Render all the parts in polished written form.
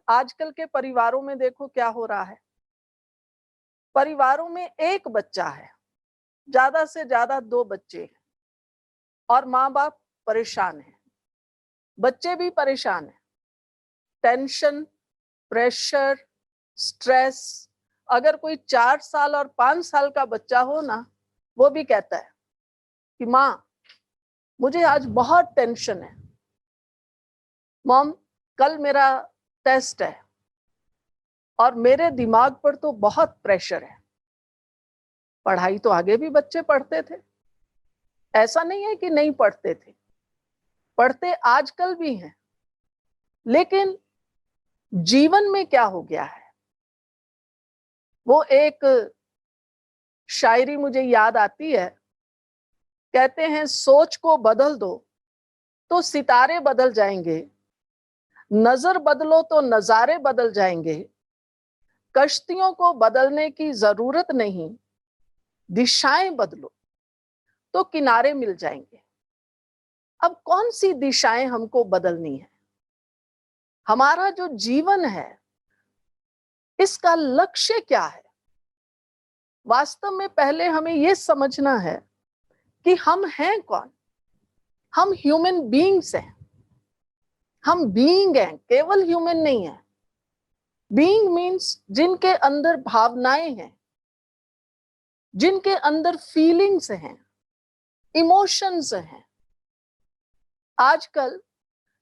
आजकल के परिवारों में देखो क्या हो रहा है। परिवारों में एक बच्चा है, ज्यादा से ज्यादा 2 बच्चे हैं और माँ बाप परेशान हैं, बच्चे भी परेशान हैं। Tension, pressure, stress. अगर कोई 4 साल और 5 साल का बच्चा हो ना, वो भी कहता है कि माँ मुझे आज बहुत टेंशन है, मॉम कल मेरा टेस्ट है और मेरे दिमाग पर तो बहुत प्रेशर है। पढ़ाई तो आगे भी बच्चे पढ़ते थे, ऐसा नहीं है कि नहीं पढ़ते थे, पढ़ते आजकल भी हैं, लेकिन जीवन में क्या हो गया है। वो एक शायरी मुझे याद आती है, कहते हैं सोच को बदल दो तो सितारे बदल जाएंगे, नजर बदलो तो नजारे बदल जाएंगे, कश्तियों को बदलने की जरूरत नहीं, दिशाएं बदलो तो किनारे मिल जाएंगे। अब कौन सी दिशाएं हमको बदलनी है? हमारा जो जीवन है इसका लक्ष्य क्या है? वास्तव में पहले हमें यह समझना है कि हम हैं कौन। हम ह्यूमन बीइंग्स हैं, हम बीइंग हैं, केवल ह्यूमन नहीं है। बीइंग मीन्स जिनके अंदर भावनाएं हैं, जिनके अंदर फीलिंग्स हैं, इमोशंस हैं। आजकल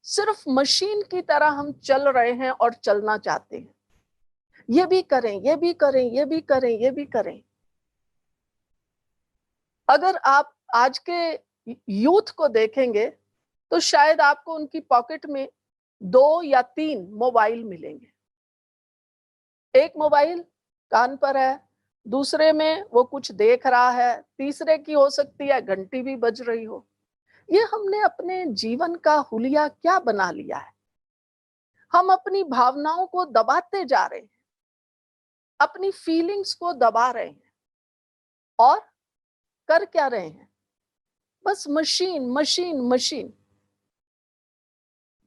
सिर्फ मशीन की तरह हम चल रहे हैं और चलना चाहते हैं, ये भी करें, ये भी करें, ये भी करें, ये भी करें। अगर आप आज के यूथ को देखेंगे तो शायद आपको उनकी पॉकेट में 2 या 3 मोबाइल मिलेंगे। एक मोबाइल कान पर है, दूसरे में वो कुछ देख रहा है, तीसरे की हो सकती है घंटी भी बज रही हो। ये हमने अपने जीवन का हुलिया क्या बना लिया है। हम अपनी भावनाओं को दबाते जा रहे हैं, अपनी फीलिंग्स को दबा रहे हैं और कर क्या रहे हैं? बस मशीन मशीन मशीन।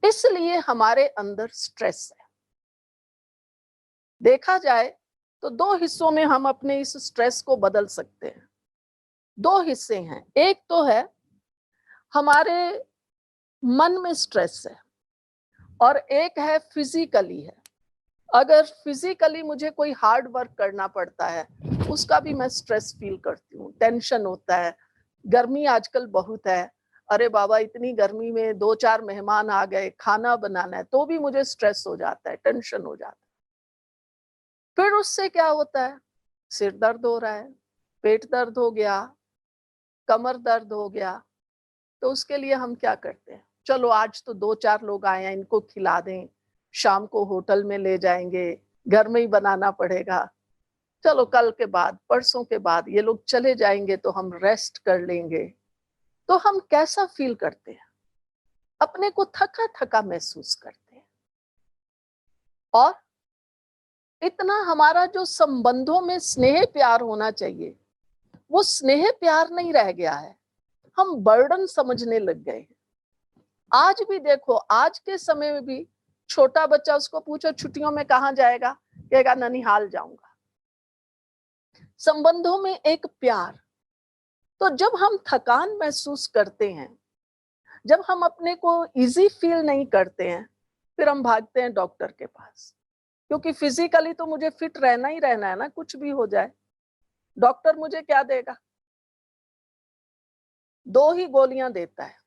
इसलिए हमारे अंदर स्ट्रेस है। देखा जाए तो 2 हिस्सों में हम अपने इस स्ट्रेस को बदल सकते हैं। 2 हिस्से हैं, एक तो है हमारे मन में स्ट्रेस है और एक है फिजिकली है। अगर फिजिकली मुझे कोई हार्ड वर्क करना पड़ता है, उसका भी मैं स्ट्रेस फील करती हूँ, टेंशन होता है। गर्मी आजकल बहुत है, अरे बाबा इतनी गर्मी में 2-4 मेहमान आ गए, खाना बनाना है, तो भी मुझे स्ट्रेस हो जाता है, टेंशन हो जाता है। फिर उससे क्या होता है? सिर दर्द हो रहा है, पेट दर्द हो गया, कमर दर्द हो गया। तो उसके लिए हम क्या करते हैं? चलो आज तो 2-4 लोग आए हैं, इनको खिला दें, शाम को होटल में ले जाएंगे, घर में ही बनाना पड़ेगा। चलो कल के बाद, परसों के बाद ये लोग चले जाएंगे तो हम रेस्ट कर लेंगे। तो हम कैसा फील करते हैं? अपने को थका थका महसूस करते हैं और इतना हमारा जो संबंधों में स्नेह प्यार होना चाहिए, वो स्नेह प्यार नहीं रह गया है। हम बर्डन समझने लग गए हैं। आज भी देखो, आज के समय में भी छोटा बच्चा, उसको पूछो छुट्टियों में कहाँ जाएगा, कहेगा ननिहाल जाऊंगा। संबंधों में एक प्यार। तो जब हम थकान महसूस करते हैं, जब हम अपने को इजी फील नहीं करते हैं, फिर हम भागते हैं डॉक्टर के पास, क्योंकि फिजिकली तो मुझे फिट रहना ही रहना है ना, कुछ भी हो जाए। डॉक्टर मुझे क्या देगा? 2 ही गोलियां देता है।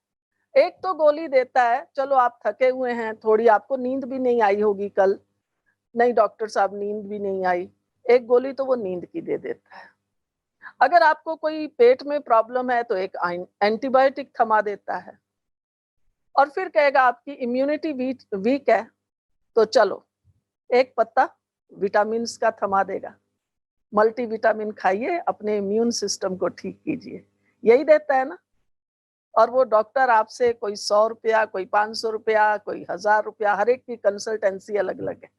एक तो गोली देता है, चलो आप थके हुए हैं, थोड़ी आपको नींद भी नहीं आई होगी कल, नहीं डॉक्टर साहब नींद भी नहीं आई, एक गोली तो वो नींद की दे देता है। अगर आपको कोई पेट में प्रॉब्लम है तो एक एंटीबायोटिक थमा देता है और फिर कहेगा आपकी इम्यूनिटी वीक है, तो चलो एक पत्ता विटामिन का थमा देगा, मल्टीविटामिन खाइए, अपने इम्यून सिस्टम को ठीक कीजिए, यही देता है ना। और वो डॉक्टर आपसे कोई 100 रुपया, कोई 500 रुपया, कोई 1000 रुपया, हर एक की कंसल्टेंसी अलग अलग है,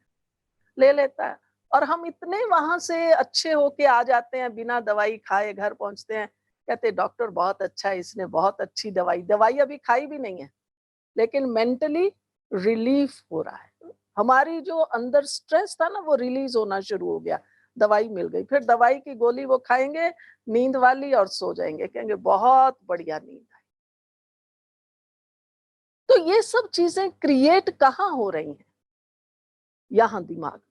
ले लेता है। और हम इतने वहां से अच्छे होके आ जाते हैं, बिना दवाई खाए घर पहुंचते हैं, कहते डॉक्टर बहुत अच्छा है, इसने बहुत अच्छी दवाई अभी खाई भी नहीं है, लेकिन मेंटली रिलीफ हो रहा है। हमारी जो अंदर स्ट्रेस था ना वो रिलीज होना शुरू हो गया, दवाई मिल गई, फिर दवाई की गोली वो खाएंगे नींद वाली और सो जाएंगे, कहेंगे बहुत बढ़िया नींद आई। तो ये सब चीजें क्रिएट कहाँ हो रही हैं? यहां दिमाग।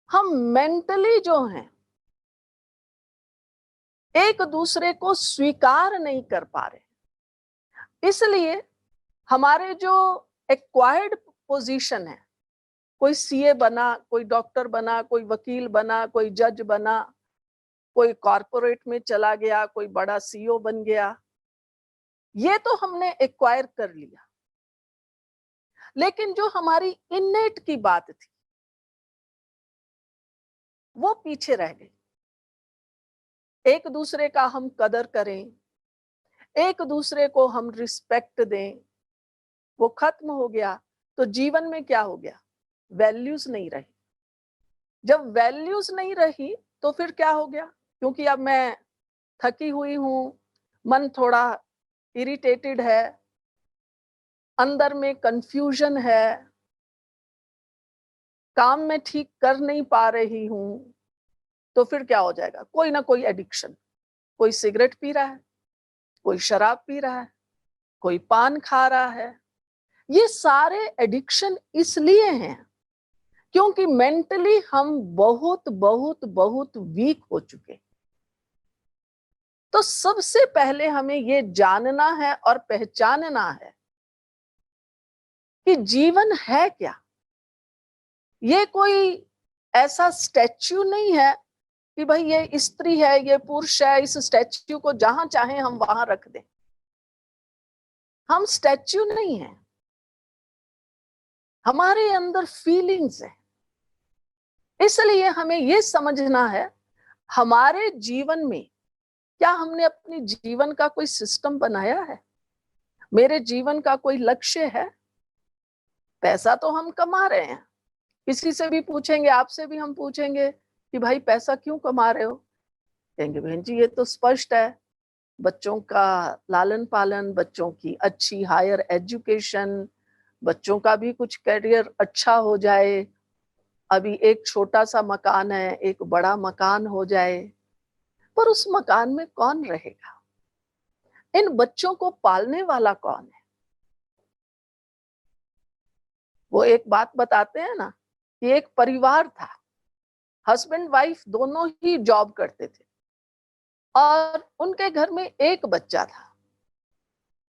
हम मेंटली जो हैं एक दूसरे को स्वीकार नहीं कर पा रहे, इसलिए हमारे जो एक्वायर्ड पोजीशन है, कोई सीए बना, कोई डॉक्टर बना, कोई वकील बना, कोई जज बना, कोई कॉर्पोरेट में चला गया, कोई बड़ा सीईओ बन गया, ये तो हमने एक्वायर कर लिया। लेकिन जो हमारी इनेट की बात थी वो पीछे रह गई। एक दूसरे का हम कदर करें, एक दूसरे को हम रिस्पेक्ट दें, वो खत्म हो गया। तो जीवन में क्या हो गया? वैल्यूज नहीं रही। जब वैल्यूज नहीं रही तो फिर क्या हो गया? क्योंकि अब मैं थकी हुई हूं, मन थोड़ा इरिटेटेड है, अंदर में कंफ्यूजन है, काम में ठीक कर नहीं पा रही हूं, तो फिर क्या हो जाएगा? कोई ना कोई एडिक्शन। कोई सिगरेट पी रहा है, कोई शराब पी रहा है, कोई पान खा रहा है। ये सारे एडिक्शन इसलिए हैं क्योंकि मेंटली हम बहुत बहुत बहुत वीक हो चुके। तो सबसे पहले हमें ये जानना है और पहचानना है कि जीवन है क्या। ये कोई ऐसा स्टैच्यू नहीं है कि भाई ये स्त्री है, ये पुरुष है, इस स्टैच्यू को जहां चाहे हम वहां रख दें। हम स्टैच्यू नहीं है, हमारे अंदर फीलिंग्स है। इसलिए हमें यह समझना है हमारे जीवन में क्या हमने अपनी जीवन का कोई सिस्टम बनाया है, मेरे जीवन का कोई लक्ष्य है। पैसा तो हम कमा रहे हैं, किसी से भी पूछेंगे, आपसे भी हम पूछेंगे कि भाई पैसा क्यों कमा रहे हो, कहेंगे बहन जी ये तो स्पष्ट है, बच्चों का लालन पालन, बच्चों की अच्छी हायर एजुकेशन, बच्चों का भी कुछ करियर अच्छा हो जाए, अभी एक छोटा सा मकान है, एक बड़ा मकान हो जाए। पर उस मकान में कौन रहेगा? इन बच्चों को पालने वाला कौन है? वो एक बात बताते हैं ना कि एक परिवार था, हस्बैंड वाइफ दोनों ही जॉब करते थे और उनके घर में एक बच्चा था।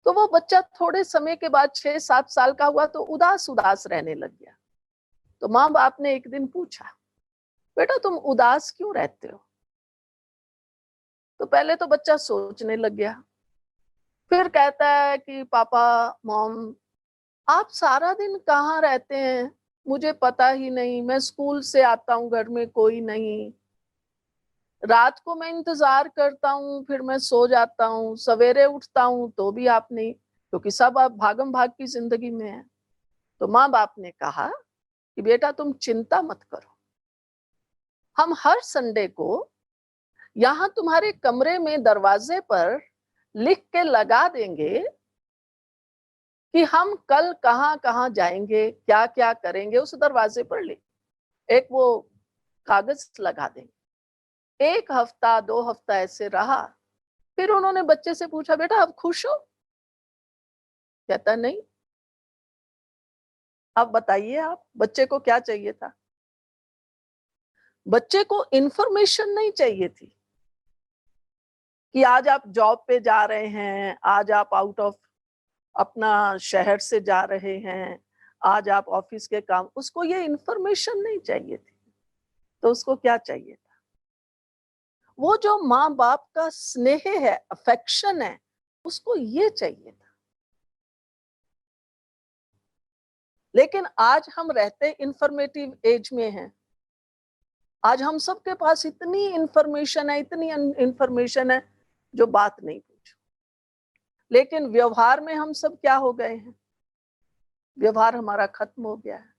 तो वो बच्चा थोड़े समय के बाद 6-7 साल का हुआ तो उदास उदास रहने लग गया। तो माँ बाप ने एक दिन पूछा, बेटा तुम उदास क्यों रहते हो? तो पहले तो बच्चा सोचने लग गया, फिर कहता है कि पापा मॉम आप सारा दिन कहाँ रहते हैं, मुझे पता ही नहीं, मैं स्कूल से आता हूँ घर में कोई नहीं, रात को मैं इंतजार करता हूँ फिर मैं सो जाता हूँ, सवेरे उठता हूँ तो भी आप नहीं, क्योंकि सब आप भागम भाग की जिंदगी में है। तो माँ बाप ने कहा कि बेटा तुम चिंता मत करो, हम हर संडे को यहाँ तुम्हारे कमरे में दरवाजे पर लिख के लगा देंगे कि हम कल कहाँ कहाँ जाएंगे, क्या क्या करेंगे, उस दरवाजे पर लिख एक वो कागज लगा देंगे। 1 हफ्ता 2 हफ्ता ऐसे रहा, फिर उन्होंने बच्चे से पूछा बेटा अब खुश हो? कहता नहीं। अब बताइए आप, बच्चे को क्या चाहिए था? बच्चे को इंफॉर्मेशन नहीं चाहिए थी कि आज आप जॉब पे जा रहे हैं, आज आप आउट ऑफ अपना शहर से जा रहे हैं, आज आप ऑफिस के काम, उसको ये इंफॉर्मेशन नहीं चाहिए थी। तो उसको क्या चाहिए था? वो जो माँ बाप का स्नेह है, अफेक्शन है, उसको ये चाहिए था। लेकिन आज हम रहते इंफॉर्मेटिव एज में हैं, आज हम सबके पास इतनी इंफॉर्मेशन है, इतनी इंफॉर्मेशन है जो बात नहीं पूछो। लेकिन व्यवहार में हम सब क्या हो गए हैं? व्यवहार हमारा खत्म हो गया है।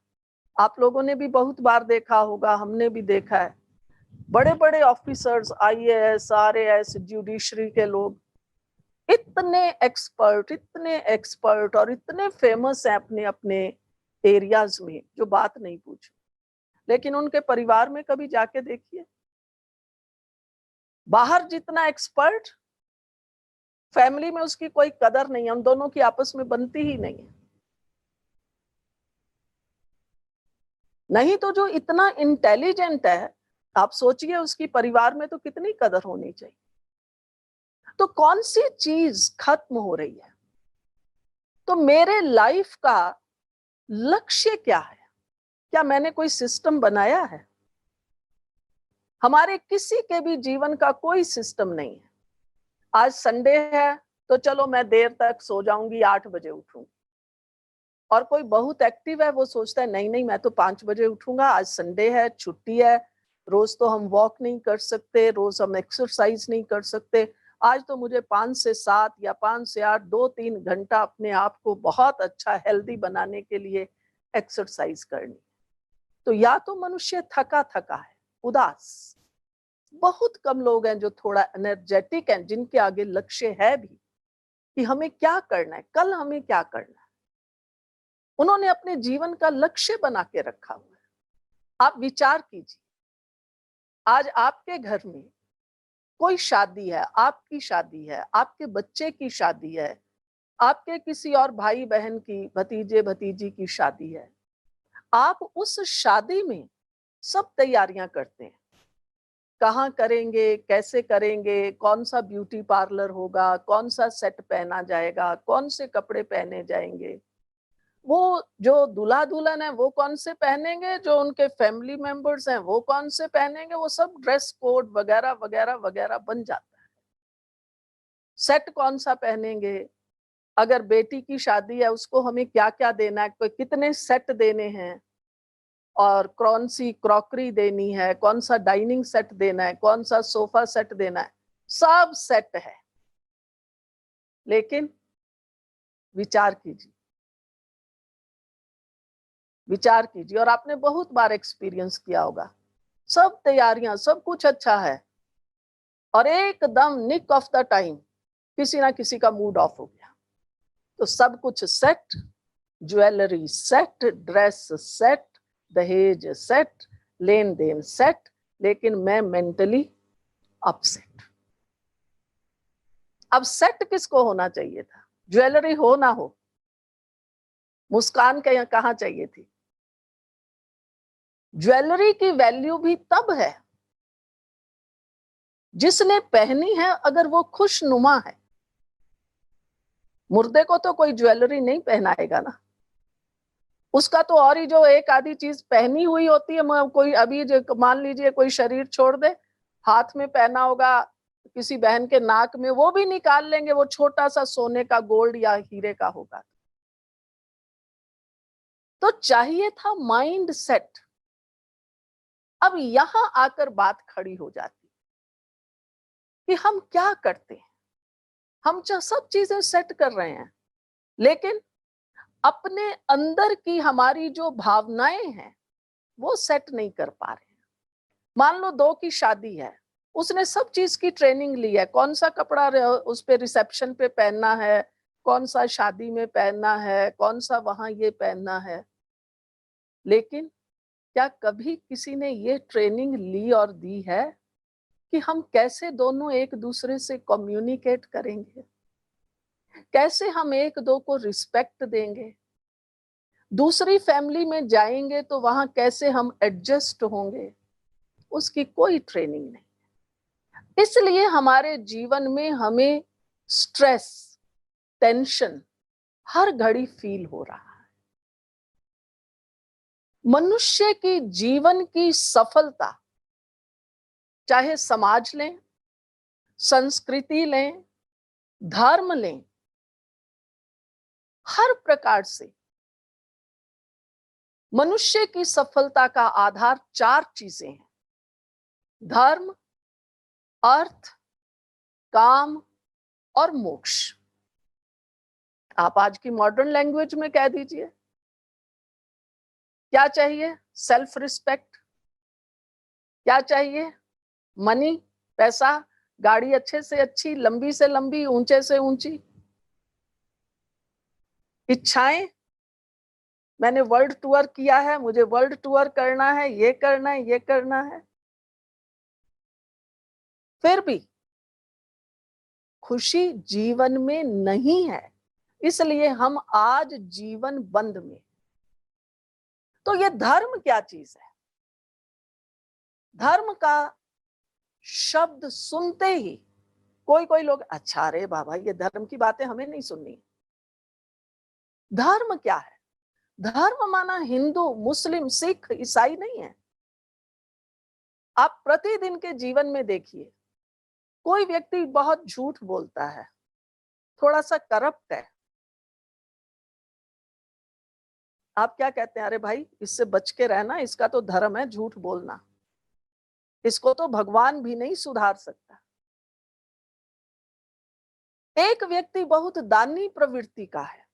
आप लोगों ने भी बहुत बार देखा होगा, हमने भी देखा है, बड़े बड़े ऑफिसर्स, आईएएस, आरएएस, जुडिशरी के लोग इतने एक्सपर्ट और इतने फेमस हैं अपने अपने एरियाज में जो बात नहीं पूछी, लेकिन उनके परिवार में कभी जाके देखिए, बाहर जितना एक्सपर्ट, फैमिली में उसकी कोई कदर नहीं है, उन दोनों की आपस में बनती ही नहीं है। नहीं तो जो इतना इंटेलिजेंट है, आप सोचिए उसकी परिवार में तो कितनी कदर होनी चाहिए। तो कौन सी चीज खत्म हो रही है? तो मेरे लाइफ का लक्ष्य क्या है? क्या मैंने कोई सिस्टम बनाया है? हमारे किसी के भी जीवन का कोई सिस्टम नहीं है। आज संडे है तो चलो मैं देर तक सो जाऊंगी, 8 बजे उठूंगी। और कोई बहुत एक्टिव है, वो सोचता है नहीं नहीं मैं तो 5 बजे उठूंगा, आज संडे है, छुट्टी है, रोज तो हम वॉक नहीं कर सकते, रोज हम एक्सरसाइज नहीं कर सकते, आज तो मुझे 5 से 7 या 5 से 8 2-3 घंटा अपने आप को बहुत अच्छा हेल्दी बनाने के लिए एक्सरसाइज करनी। तो या तो मनुष्य थका थका है, उदास। बहुत कम लोग हैं जो थोड़ा एनर्जेटिक हैं, जिनके आगे लक्ष्य है भी कि हमें क्या करना है, कल हमें क्या करना है। उन्होंने अपने जीवन का लक्ष्य बना के रखा हुआ है। आप विचार कीजिए, आज आपके घर में कोई शादी है, आपकी शादी है, आपके बच्चे की शादी है, आपके किसी और भाई बहन की, भतीजे भतीजी की शादी है। आप उस शादी में सब तैयारियां करते हैं, कहाँ करेंगे, कैसे करेंगे, कौन सा ब्यूटी पार्लर होगा, कौन सा सेट पहना जाएगा, कौन से कपड़े पहने जाएंगे, वो जो दूल्हा दुल्हन है वो कौन से पहनेंगे, जो उनके फैमिली मेंबर्स हैं वो कौन से पहनेंगे, वो सब ड्रेस कोड वगैरह वगैरह वगैरह बन जाता है। सेट कौन सा पहनेंगे, अगर बेटी की शादी है उसको हमें क्या क्या देना है, कोई कितने सेट देने हैं, और कौन सी क्रॉकरी देनी है, कौन सा डाइनिंग सेट देना है, कौन सा सोफा सेट देना है, सब सेट है। लेकिन विचार कीजिए, विचार कीजिए, और आपने बहुत बार एक्सपीरियंस किया होगा, सब तैयारियां, सब कुछ अच्छा है, और एकदम निक ऑफ द टाइम किसी ना किसी का मूड ऑफ हो गया, तो सब कुछ set, jewellery set, dress set, दहेज सेट, लेन देन सेट, लेकिन मैं मेंटली अपसेट। अब सेट किसको होना चाहिए था? ज्वेलरी हो ना हो, मुस्कान कहाँ चाहिए थी? ज्वेलरी की वैल्यू भी तब है जिसने पहनी है अगर वो खुशनुमा है। मुर्दे को तो कोई ज्वेलरी नहीं पहनाएगा ना, उसका तो और ही जो एक आधी चीज पहनी हुई होती है, कोई अभी मान लीजिए कोई शरीर छोड़ दे, हाथ में पहना होगा किसी बहन के नाक में, वो भी निकाल लेंगे, वो छोटा सा सोने का, गोल्ड या हीरे का होगा। तो चाहिए था माइंड सेट। अब यहां आकर बात खड़ी हो जाती कि हम क्या करते हैं, हम सब चीजें सेट कर रहे हैं, लेकिन अपने अंदर की हमारी जो भावनाएं हैं वो सेट नहीं कर पा रहे हैं। मान लो 2 की शादी है, उसने सब चीज की ट्रेनिंग ली है, कौन सा कपड़ा उस पे रिसेप्शन पे पहनना है, कौन सा शादी में पहनना है, कौन सा वहां ये पहनना है, लेकिन क्या कभी किसी ने ये ट्रेनिंग ली और दी है कि हम कैसे दोनों एक दूसरे से कम्युनिकेट करेंगे, कैसे हम एक दो को रिस्पेक्ट देंगे, दूसरी फैमिली में जाएंगे तो वहां कैसे हम एडजस्ट होंगे, उसकी कोई ट्रेनिंग नहीं। इसलिए हमारे जीवन में हमें स्ट्रेस, टेंशन हर घड़ी फील हो रहा है। मनुष्य की जीवन की सफलता, चाहे समाज लें, संस्कृति लें, धर्म लें, हर प्रकार से मनुष्य की सफलता का आधार 4 चीजें हैं: धर्म, अर्थ, काम और मोक्ष। आप आज की मॉडर्न लैंग्वेज में कह दीजिए, क्या चाहिए? Self respect. क्या चाहिए? मनी, पैसा, गाड़ी अच्छे से अच्छी, लंबी से लंबी, ऊंचे से ऊंची। इच्छाएं, मैंने वर्ल्ड टूर किया है, मुझे वर्ल्ड टूर करना है, ये करना है, ये करना है। फिर भी खुशी जीवन में नहीं है, इसलिए हम आज जीवन बंद में। तो ये धर्म क्या चीज है? धर्म का शब्द सुनते ही कोई कोई लोग, अच्छा रे बाबा ये धर्म की बातें हमें नहीं सुननी। धर्म क्या है? धर्म माना हिंदू, मुस्लिम, सिख, ईसाई नहीं है। आप प्रतिदिन के जीवन में देखिए, कोई व्यक्ति बहुत झूठ बोलता है, थोड़ा सा करप्ट है, आप क्या कहते हैं? अरे भाई इससे बच के रहना, इसका तो धर्म है झूठ बोलना, इसको तो भगवान भी नहीं सुधार सकता। एक व्यक्ति बहुत दानी प्रवृत्ति का है,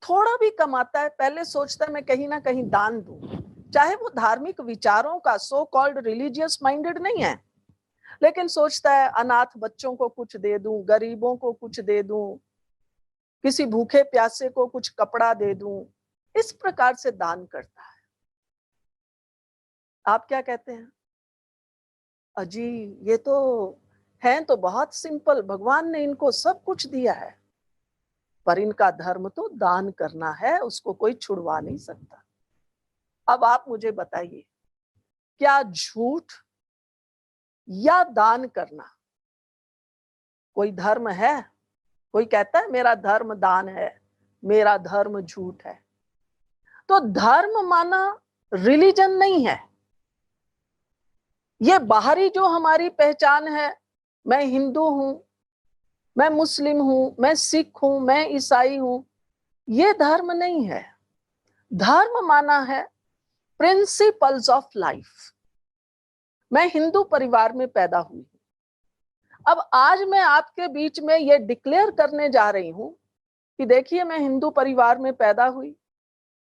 थोड़ा भी कमाता है, पहले सोचता है मैं कहीं ना कहीं दान दूं, चाहे वो धार्मिक विचारों का सो कॉल्ड रिलीजियस माइंडेड नहीं है, लेकिन सोचता है अनाथ बच्चों को कुछ दे दूं, गरीबों को कुछ दे दूं, किसी भूखे प्यासे को कुछ कपड़ा दे दूं, इस प्रकार से दान करता है। आप क्या कहते हैं? अजी ये तो हैं तो बहुत सिंपल, भगवान ने इनको सब कुछ दिया है, पर इनका धर्म तो दान करना है, उसको कोई छुड़वा नहीं सकता। अब आप मुझे बताइए, क्या झूठ या दान करना कोई धर्म है? कोई कहता है मेरा धर्म दान है, मेरा धर्म झूठ है। तो धर्म माना रिलीजन नहीं है, ये बाहरी जो हमारी पहचान है, मैं हिंदू हूं, मैं मुस्लिम हूं, मैं सिख हूं, मैं ईसाई हूं, ये धर्म नहीं है। धर्म माना है प्रिंसिपल्स ऑफ लाइफ। मैं हिंदू परिवार में पैदा हुई हूं, अब आज मैं आपके बीच में ये डिक्लेयर करने जा रही हूं कि देखिए मैं हिंदू परिवार में पैदा हुई,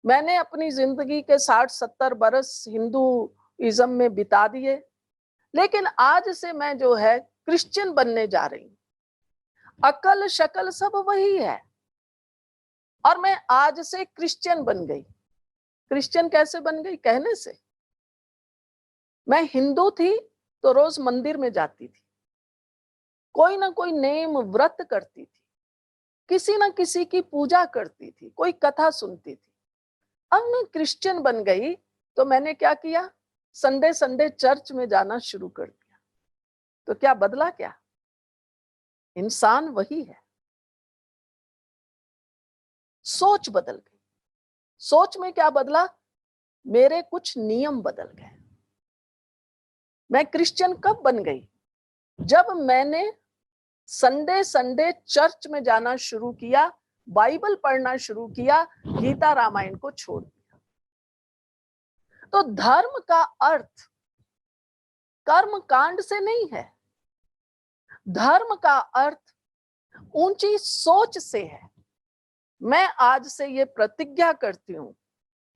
मैंने अपनी जिंदगी के 60-70 बरस हिंदूइज्म में बिता दिए, लेकिन आज से मैं जो है क्रिश्चियन बनने जा रही हूं। अकल शक्ल सब वही है, और मैं आज से क्रिश्चियन बन गई। क्रिश्चियन कैसे बन गई? कहने से। मैं हिंदू थी तो रोज मंदिर में जाती थी, कोई ना कोई नेम व्रत करती थी, किसी ना किसी की पूजा करती थी, कोई कथा सुनती थी। अब मैं क्रिश्चियन बन गई तो मैंने क्या किया? संडे संडे चर्च में जाना शुरू कर दिया। तो क्या बदला? क्या इंसान वही है, सोच बदल गई। सोच में क्या बदला? मेरे कुछ नियम बदल गए। मैं क्रिश्चियन कब बन गई? जब मैंने संडे संडे चर्च में जाना शुरू किया, बाइबल पढ़ना शुरू किया, गीता रामायण को छोड़ दिया। तो धर्म का अर्थ कर्म कांड से नहीं है, धर्म का अर्थ ऊंची सोच से है। मैं आज से ये प्रतिज्ञा करती हूं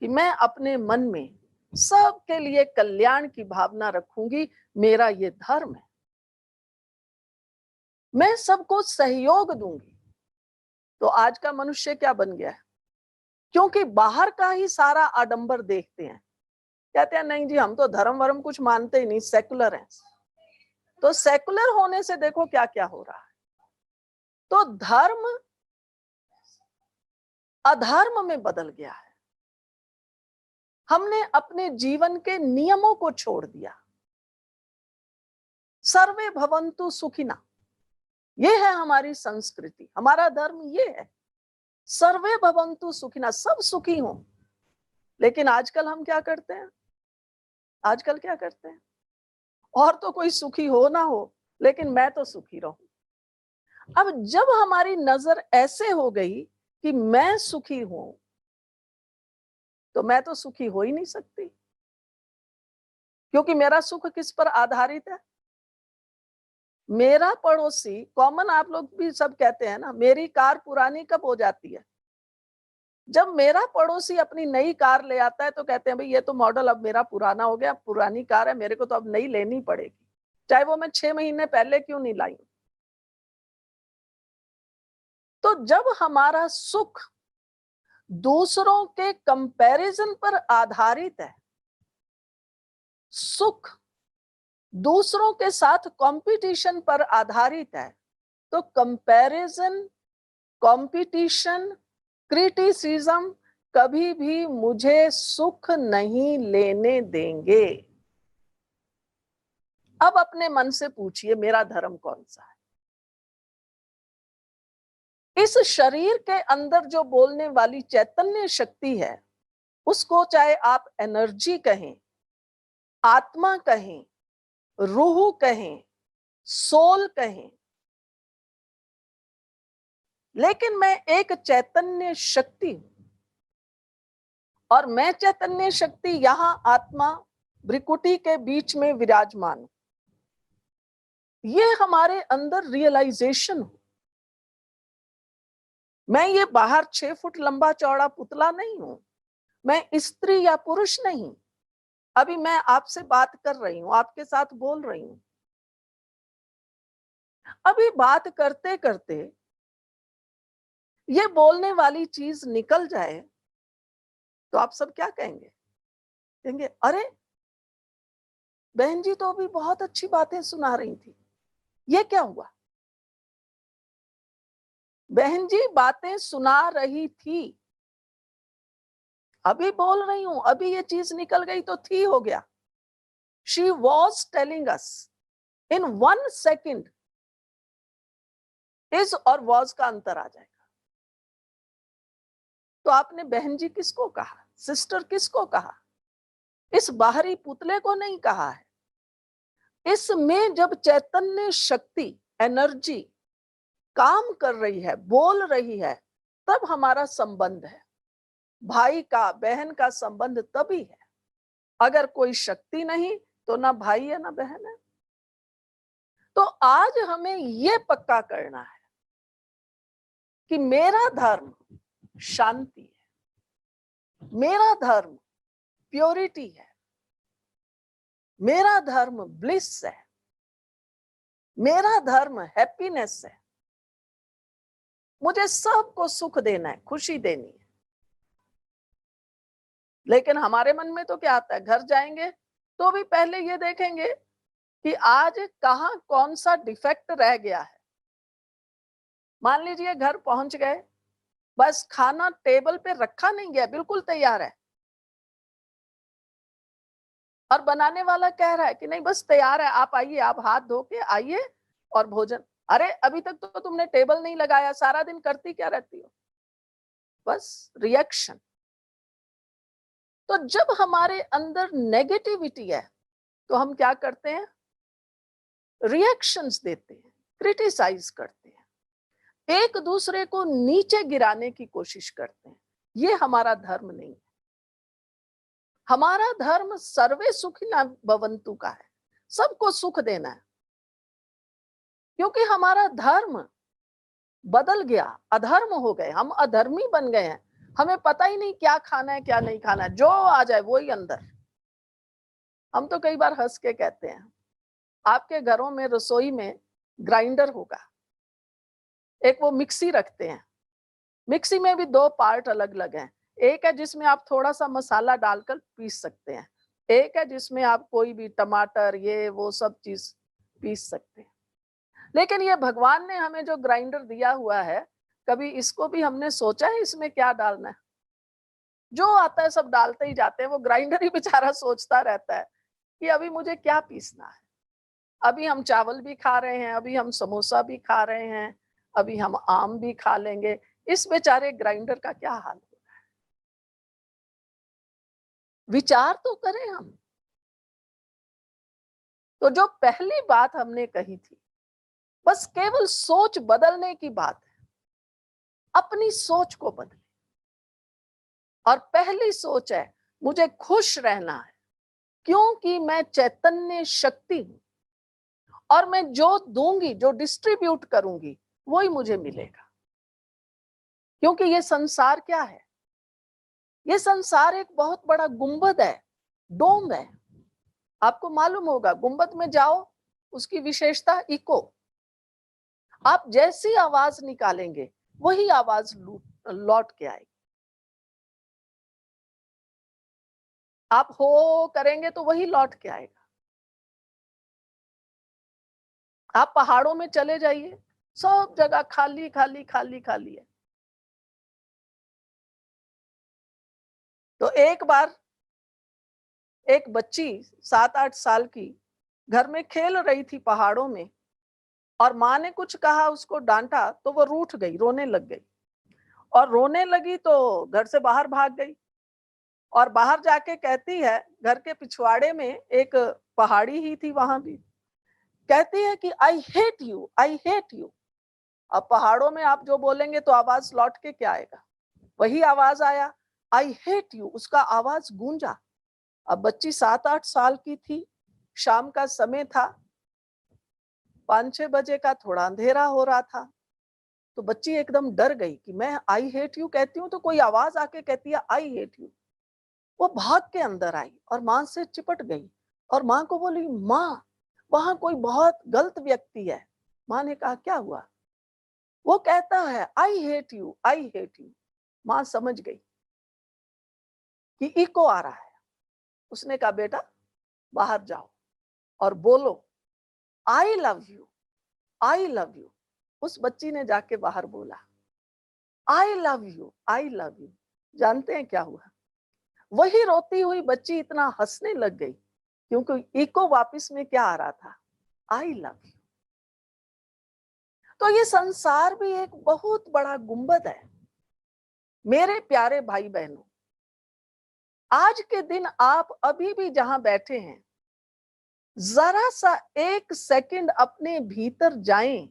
कि मैं अपने मन में सबके लिए कल्याण की भावना रखूंगी, मेरा ये धर्म है। मैं सबको सहयोग दूंगी। तो आज का मनुष्य क्या बन गया है? क्योंकि बाहर का ही सारा आडंबर देखते हैं, कहते हैं नहीं जी हम तो धर्म वर्म कुछ मानते ही नहीं, सेकुलर हैं। तो सेकुलर होने से देखो क्या क्या हो रहा है। तो धर्म अधर्म में बदल गया है। हमने अपने जीवन के नियमों को छोड़ दिया। सर्वे भवन्तु सुखिना, ये है हमारी संस्कृति, हमारा धर्म ये है, सर्वे भवन्तु सुखिना, सब सुखी हों। लेकिन आजकल हम क्या करते हैं? आजकल क्या करते हैं? और तो कोई सुखी हो ना हो, लेकिन मैं तो सुखी रहूं। अब जब हमारी नजर ऐसे हो गई कि मैं सुखी हूं, तो मैं तो सुखी हो ही नहीं सकती, क्योंकि मेरा सुख किस पर आधारित है? मेरा पड़ोसी, कॉमन आप लोग भी सब कहते हैं ना, मेरी कार पुरानी कब हो जाती है? जब मेरा पड़ोसी अपनी नई कार ले आता है तो कहते हैं भाई ये तो मॉडल अब मेरा पुराना हो गया, पुरानी कार है, मेरे को तो अब नई लेनी पड़ेगी, चाहे वो मैं 6 महीने पहले क्यों नहीं लाई। तो जब हमारा सुख दूसरों के कंपैरिजन पर आधारित है, सुख दूसरों के साथ कंपटीशन पर आधारित है, तो कंपैरिजन, कंपटीशन, क्रिटिसिज्म कभी भी मुझे सुख नहीं लेने देंगे। अब अपने मन से पूछिए, मेरा धर्म कौन सा है? इस शरीर के अंदर जो बोलने वाली चैतन्य शक्ति है, उसको चाहे आप एनर्जी कहें, आत्मा कहें, रूह कहें, सोल कहें, लेकिन मैं एक चैतन्य शक्ति हूं, और मैं चैतन्य शक्ति यहां आत्मा भ्रिकुटी के बीच में विराजमान हूं। ये हमारे अंदर रियलाइजेशन हो। मैं ये बाहर 6 फुट लंबा चौड़ा पुतला नहीं हूं, मैं स्त्री या पुरुष नहीं। अभी मैं आपसे बात कर रही हूं, आपके साथ बोल रही हूं। अभी बात करते करते ये बोलने वाली चीज निकल जाए तो आप सब क्या कहेंगे? कहेंगे, अरे बहन जी तो अभी बहुत अच्छी बातें सुना रही थी, ये क्या हुआ? बहन जी बातें सुना रही थी, अभी बोल रही हूं, अभी ये चीज निकल गई तो थी हो गया। She was telling us in 1 second. Is और वॉज का अंतर आ जाएगा। तो आपने बहन जी किसको कहा, सिस्टर किसको कहा? इस बाहरी पुतले को नहीं कहा है। इसमें जब चैतन्य शक्ति, एनर्जी काम कर रही है, बोल रही है, तब हमारा संबंध है। भाई का, बहन का संबंध तभी है। अगर कोई शक्ति नहीं तो ना भाई है ना बहन है। तो आज हमें ये पक्का करना है कि मेरा धर्म शांति है, मेरा धर्म प्योरिटी है, मेरा धर्म ब्लिस है, मेरा धर्म हैप्पीनेस है। मुझे सबको सुख देना है, खुशी देनी है। लेकिन हमारे मन में तो क्या आता है, घर जाएंगे तो भी पहले ये देखेंगे कि आज कहां कौन सा डिफेक्ट रह गया है। मान लीजिए घर पहुंच गए, बस खाना टेबल पे रखा नहीं गया, बिल्कुल तैयार है, और बनाने वाला कह रहा है कि नहीं बस तैयार है, आप आइए, आप हाथ धो के आइए और भोजन। अरे अभी तक तो तुमने टेबल नहीं लगाया, सारा दिन करती क्या रहती हो? बस रिएक्शन। तो जब हमारे अंदर नेगेटिविटी है तो हम क्या करते हैं? रिएक्शंस देते हैं, क्रिटिसाइज करते हैं, एक दूसरे को नीचे गिराने की कोशिश करते हैं। ये हमारा धर्म नहीं है। हमारा धर्म सर्वे सुखिनः भवन्तु का है, सबको सुख देना है। क्योंकि हमारा धर्म बदल गया, अधर्म हो गए, हम अधर्मी बन गए हैं। हमें पता ही नहीं क्या खाना है क्या नहीं खाना है, जो आ जाए वो ही अंदर। हम तो कई बार हंस के कहते हैं, आपके घरों में रसोई में ग्राइंडर होगा, एक वो मिक्सी रखते हैं, मिक्सी में भी 2 पार्ट अलग अलग हैं। एक है जिसमें आप थोड़ा सा मसाला डालकर पीस सकते हैं, एक है जिसमें आप कोई भी टमाटर ये वो सब चीज पीस सकते हैं। लेकिन ये भगवान ने हमें जो ग्राइंडर दिया हुआ है, कभी इसको भी हमने सोचा है इसमें क्या डालना है? जो आता है सब डालते ही जाते हैं। वो ग्राइंडर ही बेचारा सोचता रहता है कि अभी मुझे क्या पीसना है। अभी हम चावल भी खा रहे हैं, अभी हम समोसा भी खा रहे हैं, अभी हम आम भी खा लेंगे। इस बेचारे ग्राइंडर का क्या हाल हो रहा है? विचार तो करें हम। तो जो पहली बात हमने कही थी, बस केवल सोच बदलने की बात है। अपनी सोच को बदले, और पहली सोच है मुझे खुश रहना है, क्योंकि मैं चैतन्य शक्ति हूं, और मैं जो दूंगी, जो डिस्ट्रीब्यूट करूंगी, वही मुझे मिलेगा। क्योंकि ये संसार क्या है? ये संसार एक बहुत बड़ा गुंबद है, डोम है। आपको मालूम होगा, गुंबद में जाओ, उसकी विशेषता इको। आप जैसी आवाज निकालेंगे वही आवाज लौट के आएगी। आप हो करेंगे तो वही लौट के आएगा। आप पहाड़ों में चले जाइए, सब जगह खाली खाली खाली खाली है। तो एक बार एक बच्ची 7-8 साल की घर में खेल रही थी पहाड़ों में, और माँ ने कुछ कहा, उसको डांटा, तो वो रूठ गई, रोने लग गई। और रोने लगी तो घर से बाहर भाग गई, और बाहर जाके कहती है, घर के पिछवाड़े में एक पहाड़ी ही थी, वहां भी कहती है कि I hate you, I hate you. अब पहाड़ों में आप जो बोलेंगे तो आवाज लौट के क्या आएगा? वही आवाज आया, आई हेट यू, उसका आवाज गूंजा। अब बच्ची 7-8 साल की थी, शाम का समय था, 5-6 बजे का, थोड़ा अंधेरा हो रहा था। तो बच्ची एकदम डर गई कि मैं आई हेट यू कहती हूँ तो कोई आवाज आके कहती है आई हेट यू। वो भाग के अंदर आई और माँ से चिपट गई, और माँ को बोली, माँ वहां कोई बहुत गलत व्यक्ति है। माँ ने कहा, क्या हुआ? वो कहता है I hate you, I hate you. माँ समझ गई कि इको आ रहा है। उसने कहा, बेटा बाहर जाओ और बोलो I love you, I love you. उस बच्ची ने जाके बाहर बोला I love you, I love you. जानते हैं क्या हुआ? वही रोती हुई बच्ची इतना हंसने लग गई, क्योंकि इको वापस में क्या आ रहा था? I love you. तो ये संसार भी एक बहुत बड़ा गुंबद है। मेरे प्यारे भाई बहनों, आज के दिन आप अभी भी जहां बैठे हैं, जरा सा 1 सेकंड अपने भीतर जाएं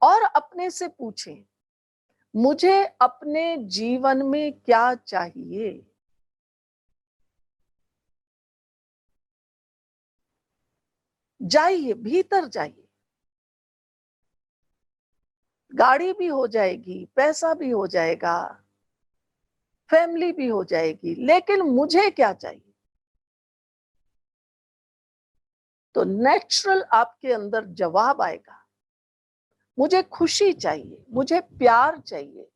और अपने से पूछें, मुझे अपने जीवन में क्या चाहिए? जाइए, भीतर जाइए। गाड़ी भी हो जाएगी, पैसा भी हो जाएगा, फैमिली भी हो जाएगी, लेकिन मुझे क्या चाहिए? तो नेचुरल आपके अंदर जवाब आएगा, मुझे खुशी चाहिए, मुझे प्यार चाहिए,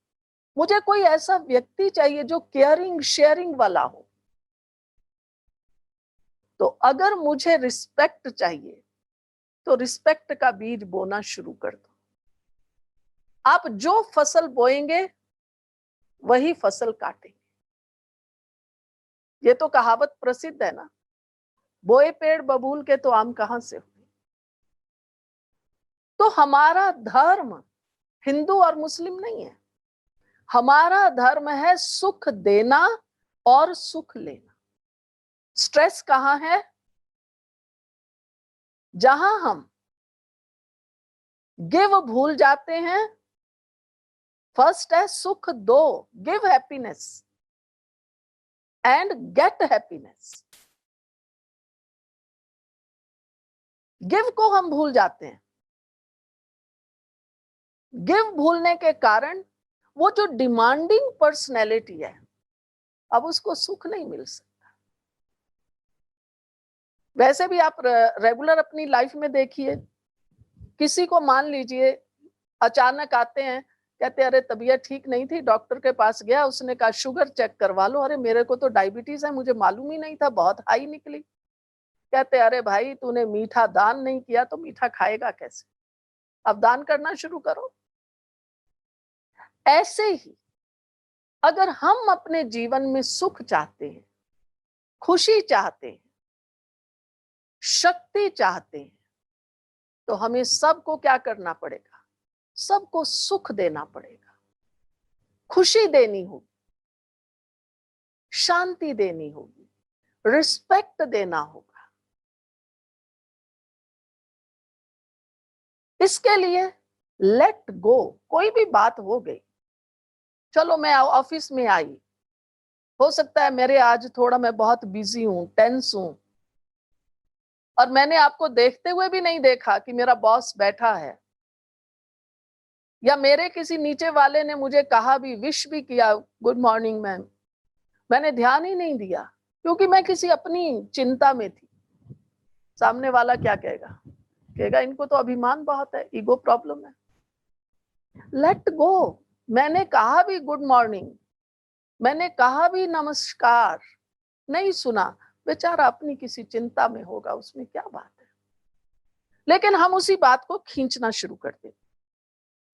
मुझे कोई ऐसा व्यक्ति चाहिए जो केयरिंग शेयरिंग वाला हो। तो अगर मुझे रिस्पेक्ट चाहिए तो रिस्पेक्ट का बीज बोना शुरू कर दो। आप जो फसल बोएंगे वही फसल काटेंगे। ये तो कहावत प्रसिद्ध है ना, बोए पेड़ बबूल के तो आम कहां से हुए। तो हमारा धर्म हिंदू और मुस्लिम नहीं है, हमारा धर्म है सुख देना और सुख लेना। स्ट्रेस कहां है? जहां हम गिव भूल जाते हैं। फर्स्ट है सुख दो, give happiness and get happiness. Give को हम भूल जाते हैं। गिव भूलने के कारण वो जो डिमांडिंग पर्सनैलिटी है, अब उसको सुख नहीं मिल सकता। वैसे भी आप रेगुलर अपनी लाइफ में देखिए, किसी को मान लीजिए अचानक आते हैं, कहते अरे तबीयत ठीक नहीं थी, डॉक्टर के पास गया, उसने कहा शुगर चेक करवा लो। अरे मेरे को तो डायबिटीज है, मुझे मालूम ही नहीं था, बहुत हाई निकली। कहते अरे भाई तूने मीठा दान नहीं किया तो मीठा खाएगा कैसे? अब दान करना शुरू करो। ऐसे ही अगर हम अपने जीवन में सुख चाहते हैं, खुशी चाहते हैं, शक्ति चाहते हैं, तो हमें सबको क्या करना पड़ेगा? सबको सुख देना पड़ेगा, खुशी देनी होगी, शांति देनी होगी, रिस्पेक्ट देना होगा। इसके लिए लेट गो। कोई भी बात हो गई, चलो मैं ऑफिस में आई, हो सकता है मेरे आज थोड़ा मैं बहुत बिजी हूं, टेंस हूं, और मैंने आपको देखते हुए भी नहीं देखा कि मेरा बॉस बैठा है, या मेरे किसी नीचे वाले ने मुझे कहा भी, विश भी किया, गुड मॉर्निंग मैम, मैंने ध्यान ही नहीं दिया क्योंकि मैं किसी अपनी चिंता में थी। सामने वाला क्या कहेगा? कहेगा इनको तो अभिमान बहुत है, ईगो प्रॉब्लम है। Let go. मैंने कहा भी गुड मॉर्निंग, मैंने कहा भी नमस्कार, नहीं सुना, बेचारा अपनी किसी चिंता में होगा, उसमें क्या बात है। लेकिन हम उसी बात को खींचना शुरू कर देते।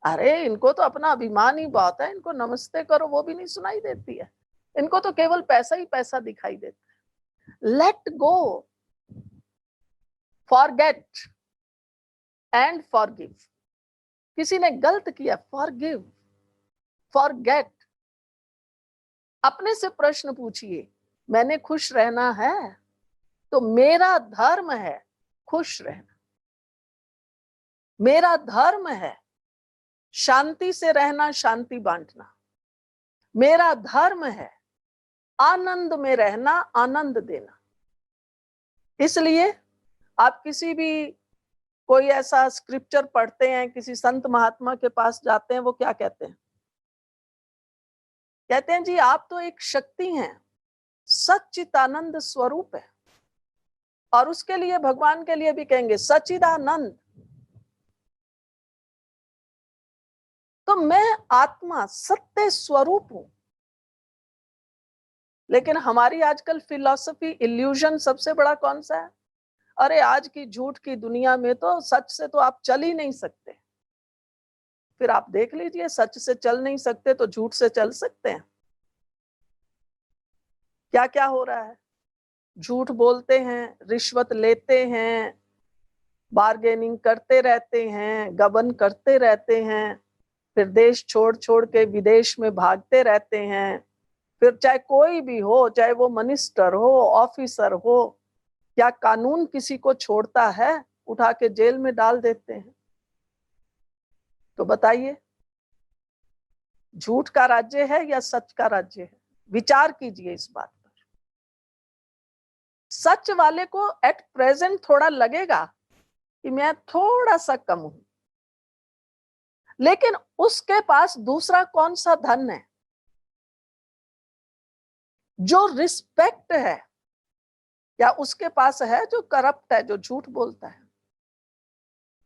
अरे इनको तो अपना अभिमान ही बहुत है, इनको नमस्ते करो वो भी नहीं सुनाई देती है, इनको तो केवल पैसा ही पैसा दिखाई देता है। Let go, forget and forgive. किसी ने गलत किया, फॉरगिव, फॉरगेट। अपने से प्रश्न पूछिए, मैंने खुश रहना है तो मेरा धर्म है खुश रहना, मेरा धर्म है शांति से रहना, शांति बांटना, मेरा धर्म है आनंद में रहना, आनंद देना। इसलिए आप किसी भी कोई ऐसा स्क्रिप्चर पढ़ते हैं, किसी संत महात्मा के पास जाते हैं, वो क्या कहते हैं? कहते हैं जी आप तो एक शक्ति हैं, सच्चिदानंद स्वरूप है। और उसके लिए भगवान के लिए भी कहेंगे सच्चिदानंद। तो मैं आत्मा सत्य स्वरूप हूं। लेकिन हमारी आजकल फिलॉसफी, इल्यूजन सबसे बड़ा कौन सा है? अरे आज की झूठ की दुनिया में तो सच से तो आप चल ही नहीं सकते। फिर आप देख लीजिए, सच से चल नहीं सकते तो झूठ से चल सकते हैं? क्या क्या हो रहा है। झूठ बोलते हैं, रिश्वत लेते हैं, बार्गेनिंग करते रहते हैं, गबन करते रहते हैं, फिर देश छोड़ छोड़ के विदेश में भागते रहते हैं। फिर चाहे कोई भी हो, चाहे वो मिनिस्टर हो, ऑफिसर हो, क्या कानून किसी को छोड़ता है? उठा के जेल में डाल देते हैं। तो बताइए, झूठ का राज्य है या सच का राज्य है? विचार कीजिए इस बात पर। सच वाले को एट प्रेजेंट थोड़ा लगेगा कि मैं थोड़ा सा कम हूं, लेकिन उसके पास दूसरा कौन सा धन है? जो रिस्पेक्ट है। या उसके पास है जो करप्ट है, जो झूठ बोलता है?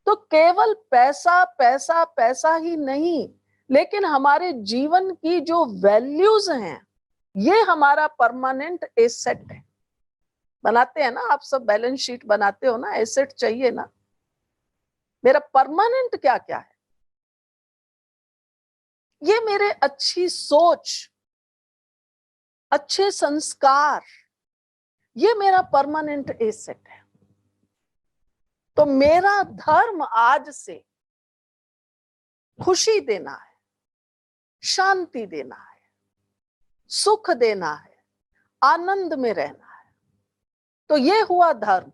तो केवल पैसा पैसा पैसा ही नहीं, लेकिन हमारे जीवन की जो वैल्यूज हैं, ये हमारा परमानेंट एसेट है। बनाते हैं ना आप सब, बैलेंस शीट बनाते हो ना, एसेट चाहिए ना। मेरा परमानेंट क्या क्या है? ये मेरे अच्छी सोच, अच्छे संस्कार, ये मेरा परमानेंट एसेट है। तो मेरा धर्म आज से खुशी देना है, शांति देना है, सुख देना है, आनंद में रहना है। तो ये हुआ धर्म।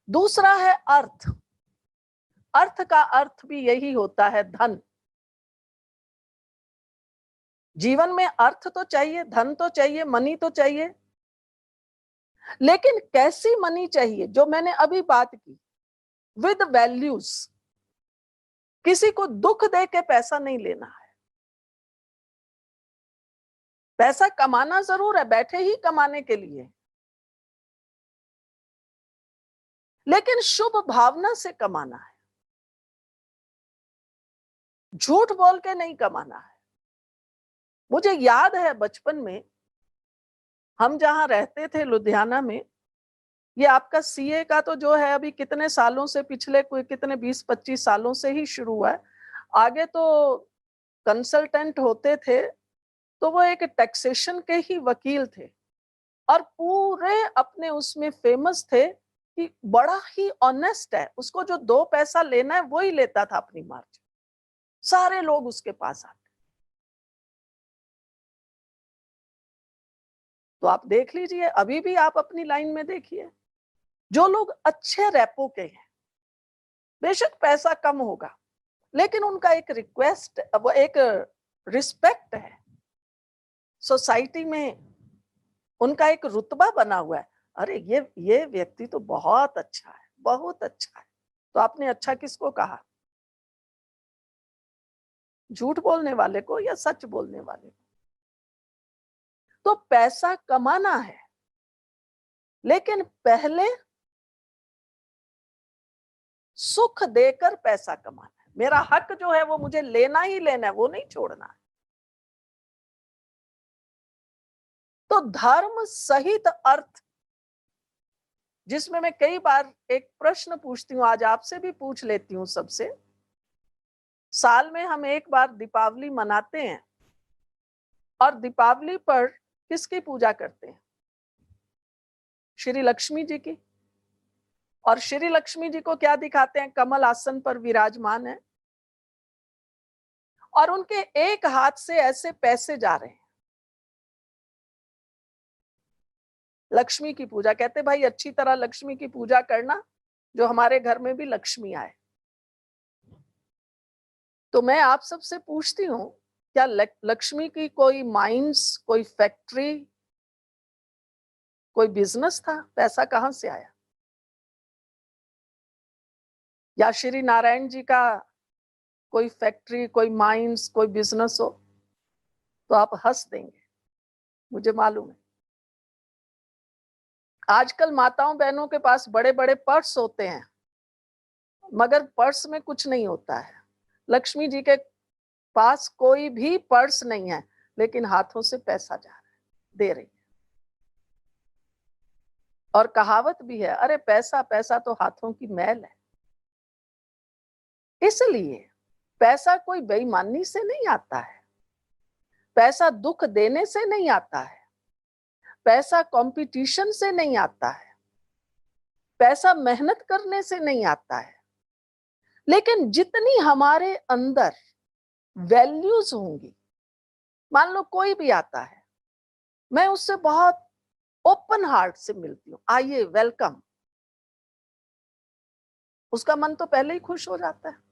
दूसरा है अर्थ। अर्थ का अर्थ भी यही होता है, धन। जीवन में अर्थ तो चाहिए, धन तो चाहिए, मनी तो चाहिए, लेकिन कैसी मनी चाहिए? जो मैंने अभी बात की, विद वैल्यूज। किसी को दुख दे के पैसा नहीं लेना है। पैसा कमाना जरूर है, बैठे ही कमाने के लिए, लेकिन शुभ भावना से कमाना है, झूठ बोल के नहीं कमाना है। मुझे याद है बचपन में हम जहां रहते थे लुधियाना में, ये आपका सीए का तो जो है अभी कितने सालों से, पिछले कोई कितने 20-25 सालों से ही शुरू हुआ है। आगे तो कंसल्टेंट होते थे, तो वो एक टैक्सेशन के ही वकील थे और पूरे अपने उसमें फेमस थे कि बड़ा ही ऑनेस्ट है, उसको जो 2 पैसा लेना है वो ही लेता था अपनी मार्जिन। सारे लोग उसके पास आते। तो आप देख लीजिए, अभी भी आप अपनी लाइन में देखिए, जो लोग अच्छे रैपो के हैं, बेशक पैसा कम होगा, लेकिन उनका एक रिक्वेस्ट, वो एक रिस्पेक्ट है सोसाइटी में, उनका एक रुतबा बना हुआ है। अरे ये व्यक्ति तो बहुत अच्छा है, बहुत अच्छा है। तो आपने अच्छा किसको कहा? झूठ बोलने वाले को या सच बोलने वाले को? तो पैसा कमाना है, लेकिन पहले सुख देकर पैसा कमाना है। मेरा हक जो है वो मुझे लेना ही लेना है, वो नहीं छोड़ना है। तो धर्म सहित अर्थ, जिसमें मैं कई बार एक प्रश्न पूछती हूँ, आज आपसे भी पूछ लेती हूँ सबसे। साल में हम एक बार दीपावली मनाते हैं और दीपावली पर किसकी पूजा करते हैं? श्री लक्ष्मी जी की। और श्री लक्ष्मी जी को क्या दिखाते हैं? कमल आसन पर विराजमान है और उनके एक हाथ से ऐसे पैसे जा रहे हैं। लक्ष्मी की पूजा कहते भाई अच्छी तरह लक्ष्मी की पूजा करना, जो हमारे घर में भी लक्ष्मी आए। तो मैं आप सबसे पूछती हूँ, क्या लक्ष्मी की कोई माइंस, कोई फैक्ट्री, कोई बिजनेस था? पैसा कहां से आया? या श्री नारायण जी का कोई फैक्ट्री, कोई माइंस, कोई बिजनेस हो? तो आप हंस देंगे, मुझे मालूम है। आजकल माताओं बहनों के पास बड़े बड़े पर्स होते हैं, मगर पर्स में कुछ नहीं होता है। लक्ष्मी जी के पास कोई भी पर्स नहीं है, लेकिन हाथों से पैसा जा रहा है, दे रही है। और कहावत भी है, अरे पैसा पैसा तो हाथों की मैल है। इसलिए पैसा कोई बेईमानी से नहीं आता है, पैसा दुख देने से नहीं आता है, पैसा कंपटीशन से नहीं आता है, पैसा मेहनत करने से नहीं आता है। लेकिन जितनी हमारे अंदर वैल्यूज होंगी, मान लो कोई भी आता है, मैं उससे बहुत ओपन हार्ट से मिलती हूँ, आइए वेलकम, उसका मन तो पहले ही खुश हो जाता है।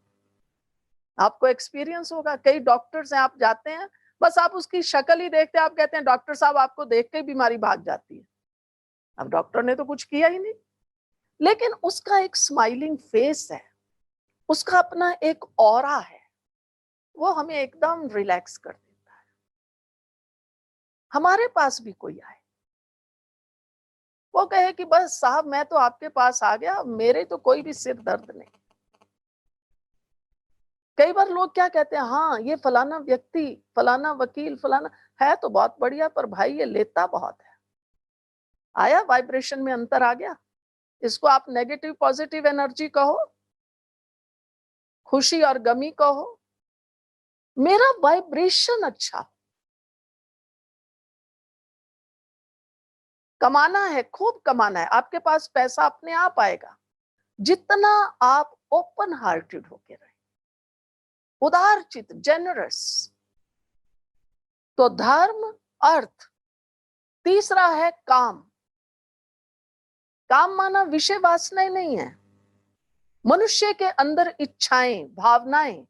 आपको एक्सपीरियंस होगा, कई डॉक्टर्स हैं, आप जाते हैं, बस आप उसकी शक्ल ही देखते हैं, आप कहते हैं डॉक्टर साहब आपको देख के बीमारी भाग जाती है। अब डॉक्टर ने तो कुछ किया ही नहीं, लेकिन उसका एक स्माइलिंग फेस है, उसका अपना एक ऑरा है, वो हमें एकदम रिलैक्स कर देता है। हमारे पास भी कोई आए, वो कहे कि बस साहब मैं तो आपके पास आ गया, मेरे तो कोई भी सिर दर्द नहीं। कई बार लोग क्या कहते हैं, हाँ ये फलाना व्यक्ति, फलाना वकील, फलाना है तो बहुत बढ़िया, पर भाई ये लेता बहुत है। आया वाइब्रेशन में अंतर आ गया। इसको आप नेगेटिव पॉजिटिव एनर्जी कहो, खुशी और गमी कहो, मेरा वाइब्रेशन अच्छा। कमाना है, खूब कमाना है, आपके पास पैसा अपने आप आएगा जितना आप ओपन हार्टेड होके रहे, उदार चित, जेनरस। तो धर्म, अर्थ। तीसरा है काम। काम माना विषय वासनाएं नहीं है, मनुष्य के अंदर इच्छाएं, भावनाएं।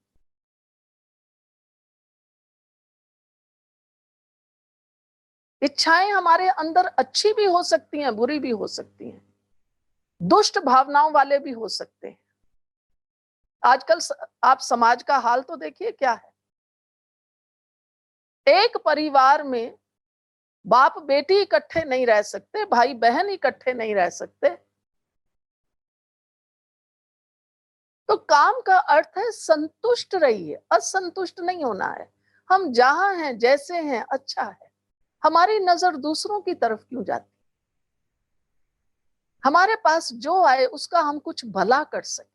इच्छाएं हमारे अंदर अच्छी भी हो सकती हैं, बुरी भी हो सकती हैं, दुष्ट भावनाओं वाले भी हो सकते हैं। आजकल आप समाज का हाल तो देखिए क्या है। एक परिवार में बाप बेटी इकट्ठे नहीं रह सकते, भाई बहन इकट्ठे नहीं रह सकते। तो काम का अर्थ है संतुष्ट रहिए, असंतुष्ट नहीं होना है। हम जहां हैं, जैसे हैं, अच्छा है। हमारी नजर दूसरों की तरफ क्यों जाती? हमारे पास जो आए उसका हम कुछ भला कर सके,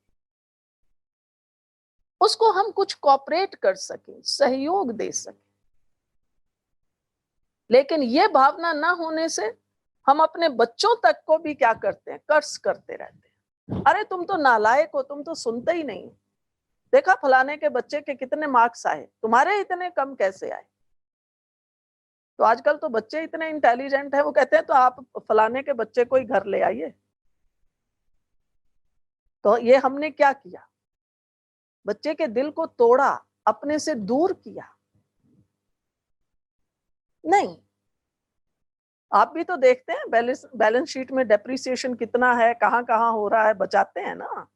उसको हम कुछ कॉपरेट कर सके, सहयोग दे सके। लेकिन ये भावना ना होने से हम अपने बच्चों तक को भी क्या करते हैं, कर्ज करते रहते हैं। अरे तुम तो नालायक हो, तुम तो सुनते ही नहीं, देखा फलाने के बच्चे के कितने मार्क्स आए, तुम्हारे इतने कम कैसे आए? तो आजकल तो बच्चे इतने इंटेलिजेंट है, वो कहते हैं तो आप फलाने के बच्चे को ही घर ले आइए। तो ये हमने क्या किया? बच्चे के दिल को तोड़ा, अपने से दूर किया। नहीं, आप भी तो देखते हैं बैलेंस शीट में डेप्रिसिएशन कितना है, कहां कहां हो रहा है, बचाते हैं ना।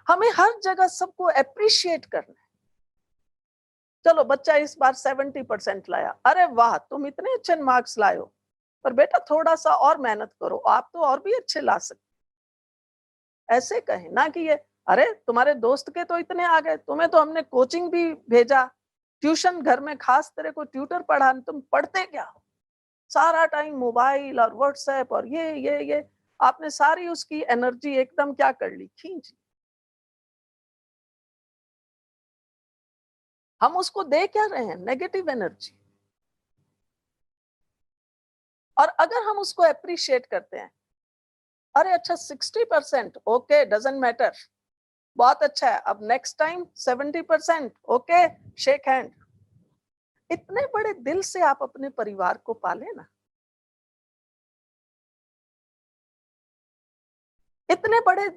हमें हर जगह सबको अप्रिशिएट करना है। चलो बच्चा इस बार 70% लाया, अरे वाह तुम इतने अच्छे मार्क्स लाए हो, पर बेटा थोड़ा सा और मेहनत करो, आप तो और भी अच्छे ला सकते। ऐसे कहें ना कि ये अरे तुम्हारे दोस्त के तो इतने आ गए, तुम्हें तो हमने कोचिंग भी भेजा, ट्यूशन घर में खास तेरे को ट्यूटर पढ़ा, तुम पढ़ते क्या हो? सारा टाइम मोबाइल और व्हाट्सएप और ये आपने सारी उसकी एनर्जी एकदम क्या कर ली, खींच ली। हम उसको दे क्या रहे हैं? Negative energy. और अगर हम उसको अप्रिशिएट करते हैं, अरे अच्छा 60% ओके, डजंट मैटर, बहुत अच्छा है, अब next time 70% okay, shake hand. इतने बड़े दिल से आप अपने परिवार को पाले ना, इतने बड़े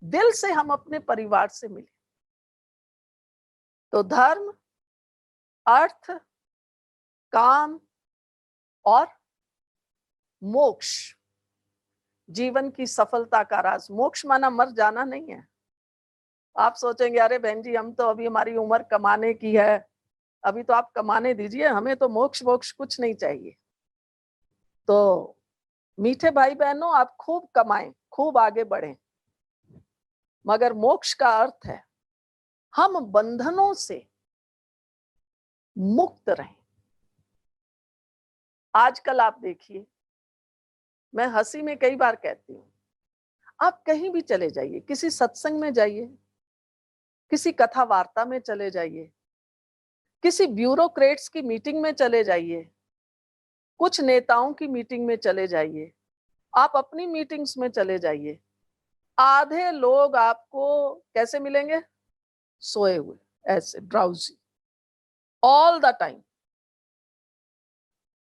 दिल से हम अपने परिवार से मिले। तो धर्म, अर्थ, काम और मोक्ष जीवन की सफलता का राज। मोक्ष माना मर जाना नहीं है। आप सोचेंगे अरे बहन जी हम तो अभी हमारी उम्र कमाने की है, अभी तो आप कमाने दीजिए, हमें तो मोक्ष वोक्ष कुछ नहीं चाहिए। तो मीठे भाई बहनों, आप खूब कमाएं, खूब आगे बढ़ें, मगर मोक्ष का अर्थ है हम बंधनों से मुक्त रहें। आजकल आप देखिए, मैं हंसी में कई बार कहती हूँ, आप कहीं भी चले जाइए, किसी सत्संग में जाइए, किसी कथा वार्ता में चले जाइए, किसी ब्यूरोक्रेट्स की मीटिंग में चले जाइए, कुछ नेताओं की मीटिंग में चले जाइए, आप अपनी मीटिंग्स में चले जाइए, आधे लोग आपको कैसे मिलेंगे? सोए हुए, ऐसे ड्राउजी, ऑल द टाइम।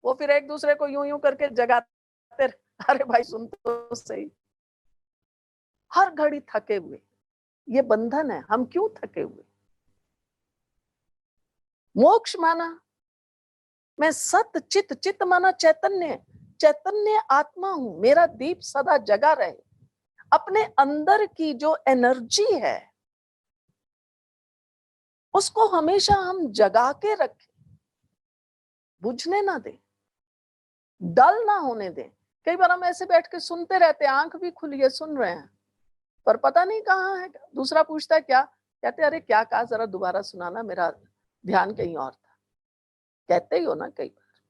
वो फिर एक दूसरे को यूं यूं करके जगाते, अरे भाई सुन तो सही, हर घड़ी थके हुए। ये बंधन है, हम क्यों थके हुए? मोक्ष माना मैं सत चित, चित माना चैतन्य, चैतन्य आत्मा हूं, मेरा दीप सदा जगा रहे। अपने अंदर की जो एनर्जी है उसको हमेशा हम जगा के रखें, बुझने ना दें, डल ना होने दें। कई बार हम ऐसे बैठ के सुनते रहते हैं, आंख भी खुली है, सुन रहे हैं, पर पता नहीं कहाँ है। दूसरा पूछता है क्या, कहते अरे क्या कहा, जरा दोबारा सुनाना, मेरा ध्यान कहीं और था। कहते ही हो ना कई बार।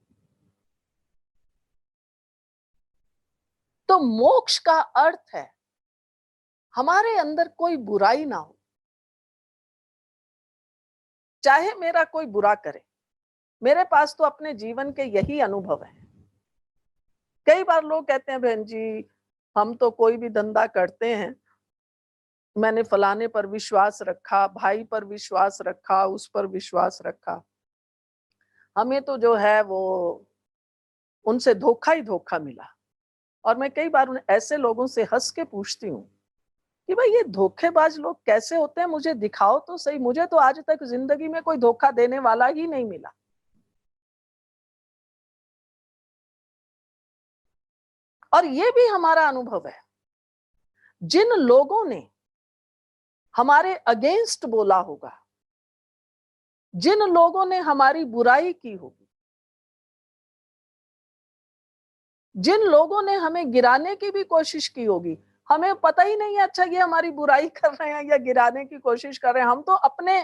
तो मोक्ष का अर्थ है हमारे अंदर कोई बुराई ना हो, चाहे मेरा कोई बुरा करे। मेरे पास तो अपने जीवन के यही अनुभव है। कई बार लोग कहते हैं बहन जी हम तो कोई भी धंधा करते हैं, मैंने फलाने पर विश्वास रखा, भाई पर विश्वास रखा, उस पर विश्वास रखा, हमें तो जो है वो उनसे धोखा ही धोखा मिला। और मैं कई बार उन ऐसे लोगों से हंस के पूछती हूँ कि भाई ये धोखेबाज लोग कैसे होते हैं, मुझे दिखाओ तो सही। मुझे तो आज तक जिंदगी में कोई धोखा देने वाला ही नहीं मिला। और ये भी हमारा अनुभव है, जिन लोगों ने हमारे अगेंस्ट बोला होगा, जिन लोगों ने हमारी बुराई की होगी, जिन लोगों ने हमें गिराने की भी कोशिश की होगी, हमें पता ही नहीं है अच्छा ये हमारी बुराई कर रहे हैं या गिराने की कोशिश कर रहे हैं। हम तो अपने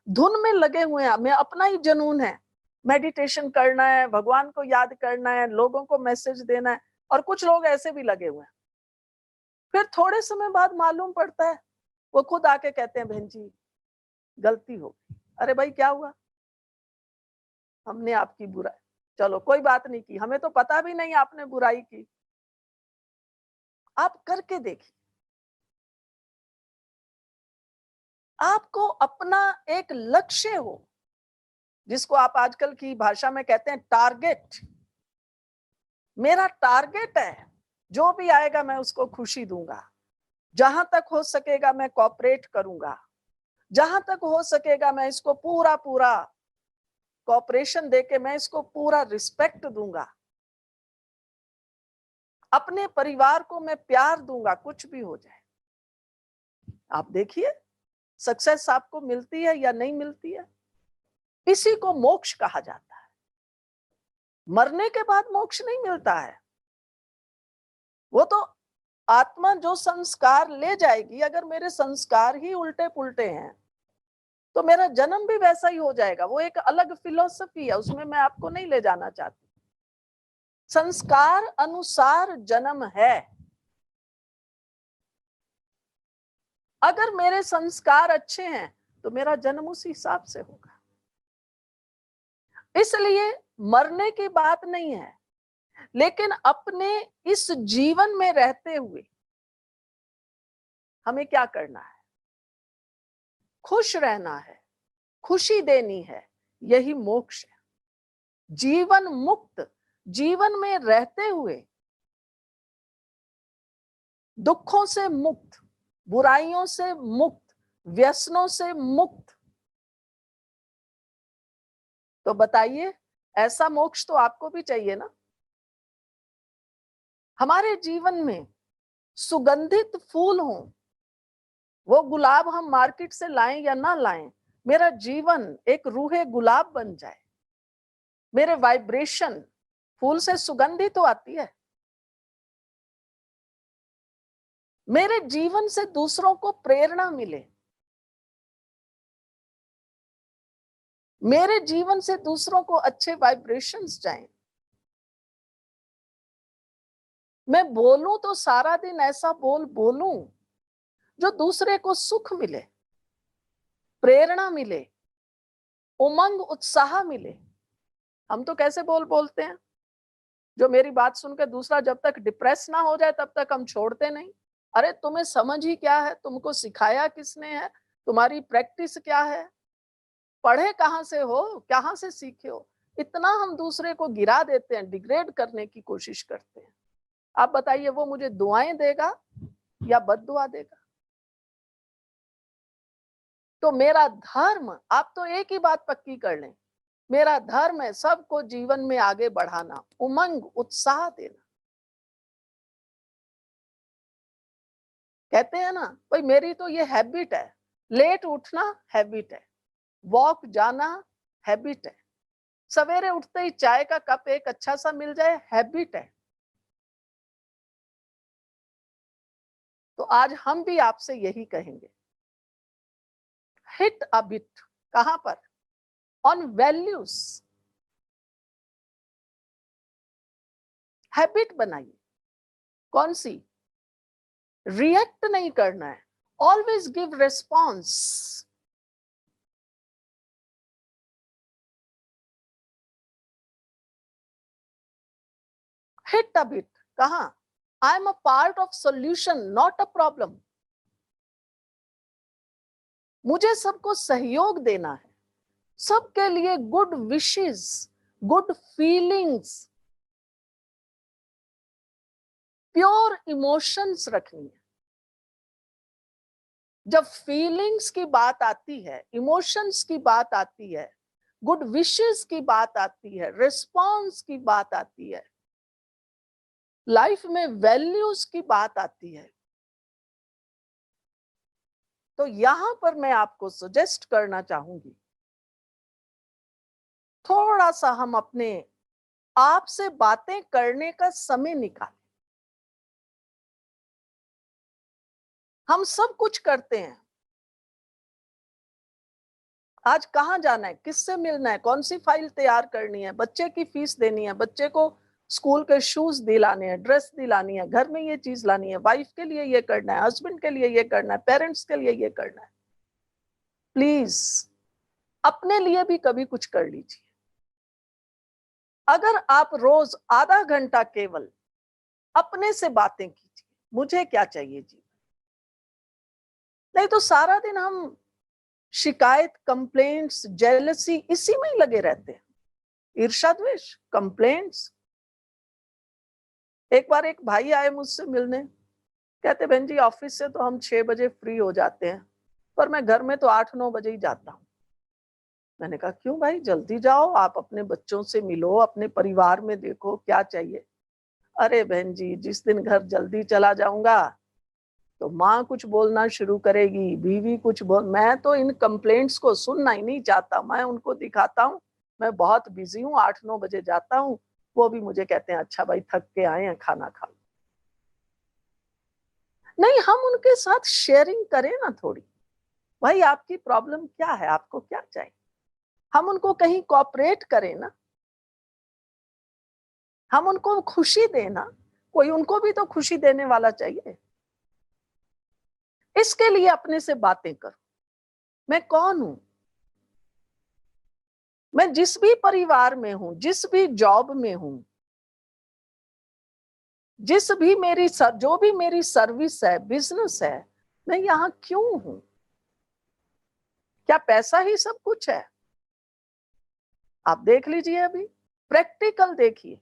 धुन में लगे हुए हैं, हमें अपना ही जुनून है, मेडिटेशन करना है, भगवान को याद करना है, लोगों को मैसेज देना है। और कुछ लोग ऐसे भी लगे हुए हैं, फिर थोड़े समय बाद मालूम पड़ता है, वो खुद आके कहते हैं बहन जी गलती हो गई। अरे भाई क्या हुआ, हमने आपकी बुराई, चलो कोई बात नहीं की, हमें तो पता भी नहीं आपने बुराई की। आप करके देखिए, आपको अपना एक लक्ष्य हो, जिसको आप आजकल की भाषा में कहते हैं टारगेट। मेरा टारगेट है, जो भी आएगा मैं उसको खुशी दूंगा, जहां तक हो सकेगा मैं कोऑपरेट करूंगा, जहां तक हो सकेगा मैं इसको पूरा पूरा कोऑपरेशन देके मैं इसको पूरा रिस्पेक्ट दूंगा, अपने परिवार को मैं प्यार दूंगा, कुछ भी हो जाए। आप देखिए सक्सेस आपको मिलती है या नहीं मिलती है। इसी को मोक्ष कहा जाता है। मरने के बाद मोक्ष नहीं मिलता है, वो तो आत्मा जो संस्कार ले जाएगी, अगर मेरे संस्कार ही उल्टे पुल्टे हैं तो मेरा जन्म भी वैसा ही हो जाएगा। वो एक अलग फिलॉसफी है, उसमें मैं आपको नहीं ले जाना चाहती। संस्कार अनुसार जन्म है। अगर मेरे संस्कार अच्छे हैं तो मेरा जन्म उस हिसाब से होगा। इसलिए मरने की बात नहीं है, लेकिन अपने इस जीवन में रहते हुए हमें क्या करना है? खुश रहना है, खुशी देनी है, यही मोक्ष है। जीवन मुक्त, जीवन में रहते हुए दुखों से मुक्त, बुराइयों से मुक्त, व्यसनों से मुक्त। तो बताइए, ऐसा मोक्ष तो आपको भी चाहिए ना। हमारे जीवन में सुगंधित फूल हो, वो गुलाब हम मार्केट से लाएं या ना लाएं, मेरा जीवन एक रूहे गुलाब बन जाए। मेरे वाइब्रेशन, फूल से सुगंधी तो आती है। मेरे जीवन से दूसरों को प्रेरणा मिले, मेरे जीवन से दूसरों को अच्छे वाइब्रेशंस जाएं। मैं बोलूं तो सारा दिन ऐसा बोलूं जो दूसरे को सुख मिले, प्रेरणा मिले, उमंग उत्साह मिले। हम तो कैसे बोलते हैं, जो मेरी बात सुनकर दूसरा जब तक डिप्रेस ना हो जाए तब तक हम छोड़ते नहीं। अरे तुम्हें समझ ही क्या है, तुमको सिखाया किसने है, तुम्हारी प्रैक्टिस क्या है, पढ़े कहां से हो, कहां से सीखे हो। इतना हम दूसरे को गिरा देते हैं, डिग्रेड करने की कोशिश करते हैं। आप बताइए, वो मुझे दुआएं देगा या बद्दुआ देगा? तो मेरा धर्म, आप तो एक ही बात पक्की कर लें, मेरा धर्म है सबको जीवन में आगे बढ़ाना, उमंग उत्साह देना। कहते हैं ना, भाई मेरी तो ये हैबिट है, लेट उठना हैबिट है, वॉक जाना हैबिट है, सवेरे उठते ही चाय का कप एक अच्छा सा मिल जाए हैबिट है। तो आज हम भी आपसे यही कहेंगे, हिट अ बिट। कहां पर? On values. हैबिट बनाइए। कौन सी? रिएक्ट नहीं करना है, always give response. Hit a bit. कहां? I am a part of solution, not a problem. मुझे सबको सहयोग देना है, सबके लिए good wishes, good feelings, pure emotions रखनी है। जब फीलिंग्स की बात आती है, इमोशंस की बात आती है, गुड विशेस की बात आती है, रिस्पॉन्स की बात आती है, लाइफ में वैल्यूज की बात आती है, तो यहां पर मैं आपको सजेस्ट करना चाहूंगी, थोड़ा सा हम अपने आप से बातें करने का समय निकालें। हम सब कुछ करते हैं, आज कहाँ जाना है, किससे मिलना है, कौन सी फाइल तैयार करनी है, बच्चे की फीस देनी है, बच्चे को स्कूल के शूज दिलाने हैं, ड्रेस दिलानी है, घर में ये चीज लानी है, वाइफ के लिए ये करना है, हस्बैंड के लिए ये करना है, पेरेंट्स के लिए ये करना है। प्लीज अपने लिए भी कभी कुछ कर लीजिए। अगर आप रोज आधा घंटा केवल अपने से बातें कीजिए, मुझे क्या चाहिए जी, नहीं तो सारा दिन हम शिकायत, कंप्लेंट्स, जेलसी इसी में ही लगे रहते हैं, ईर्ष्या द्वेष, कंप्लेंट्स। एक बार एक भाई आए मुझसे मिलने, कहते बहन जी ऑफिस से तो हम 6 बजे फ्री हो जाते हैं, पर मैं घर में तो 8-9 बजे ही जाता हूँ। मैंने कहा क्यों भाई, जल्दी जाओ, आप अपने बच्चों से मिलो, अपने परिवार में देखो क्या चाहिए। अरे बहन जी, जिस दिन घर जल्दी चला जाऊंगा तो माँ कुछ बोलना शुरू करेगी, बीवी कुछ बोल, मैं तो इन कंप्लेंट्स को सुनना ही नहीं चाहता। मैं उनको दिखाता हूँ मैं बहुत बिजी हूँ, 8-9 बजे जाता हूँ, वो भी मुझे कहते हैं अच्छा भाई थक के आए हैं, खाना खा लो। नहीं, हम उनके साथ शेयरिंग करें ना थोड़ी। भाई आपकी प्रॉब्लम क्या है, आपको क्या चाहिए, हम उनको कहीं कोऑपरेट करें ना, हम उनको खुशी देना, कोई उनको भी तो खुशी देने वाला चाहिए। इसके लिए अपने से बातें करो, मैं कौन हूं, मैं जिस भी परिवार में हूं, जिस भी जॉब में हूं, जिस भी मेरी जो भी मेरी सर्विस है, बिजनेस है, मैं यहां क्यों हूं? क्या पैसा ही सब कुछ है? आप देख लीजिए, अभी प्रैक्टिकल देखिए।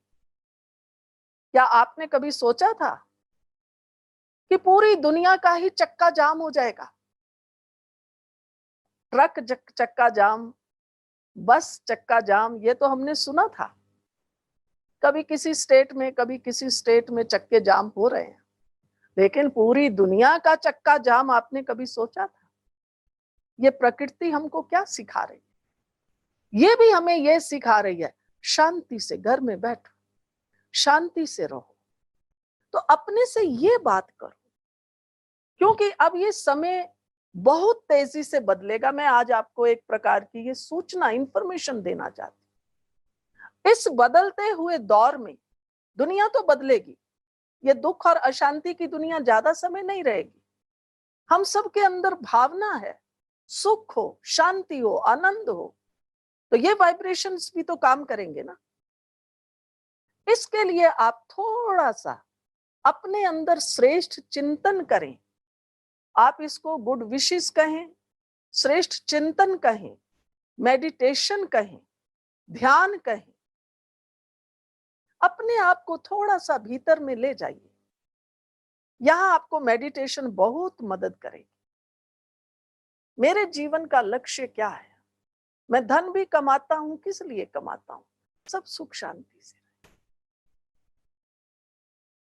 क्या आपने कभी सोचा था कि पूरी दुनिया का ही चक्का जाम हो जाएगा? ट्रक चक्का जाम, बस चक्का जाम, ये तो हमने सुना था। कभी किसी स्टेट में, कभी किसी स्टेट में चक्के जाम हो रहे हैं, लेकिन पूरी दुनिया का चक्का जाम आपने कभी सोचा था? ये प्रकृति हमको क्या सिखा रही है? ये भी हमें ये सिखा रही है, शांति से घर में बैठो, शांति से रहो। तो अपने से ये बात करो, क्योंकि अब ये समय बहुत तेजी से बदलेगा। मैं आज आपको एक प्रकार की ये सूचना, इंफॉर्मेशन देना चाहती हूँ। इस बदलते हुए दौर में दुनिया तो बदलेगी, ये दुख और अशांति की दुनिया ज्यादा समय नहीं रहेगी। हम सबके अंदर भावना है, सुख हो, शांति हो, आनंद हो, तो ये वाइब्रेशंस भी तो काम करेंगे ना। इसके लिए आप थोड़ा सा अपने अंदर श्रेष्ठ चिंतन करें। आप इसको गुड विशेस कहें, श्रेष्ठ चिंतन कहें, मेडिटेशन कहें, ध्यान कहें। अपने आप को थोड़ा सा भीतर में ले जाइए, यहां आपको मेडिटेशन बहुत मदद करेगी। मेरे जीवन का लक्ष्य क्या है, मैं धन भी कमाता हूं, किस लिए कमाता हूं? सब सुख शांति से।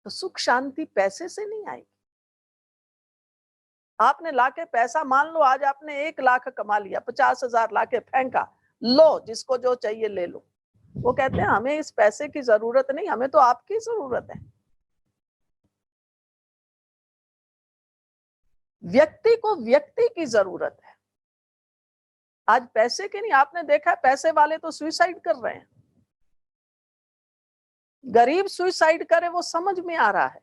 तो सुख शांति पैसे से नहीं आएगी। आपने लाके पैसा, मान लो आज आपने 1 लाख कमा लिया, 50,000 लाके फेंका, लो जिसको जो चाहिए ले लो। वो कहते हैं हमें इस पैसे की जरूरत नहीं, हमें तो आपकी जरूरत है। व्यक्ति को व्यक्ति की जरूरत है, आज पैसे की नहीं। आपने देखा है पैसे वाले तो सुसाइड कर रहे हैं, गरीब सुसाइड करे वो समझ में आ रहा है,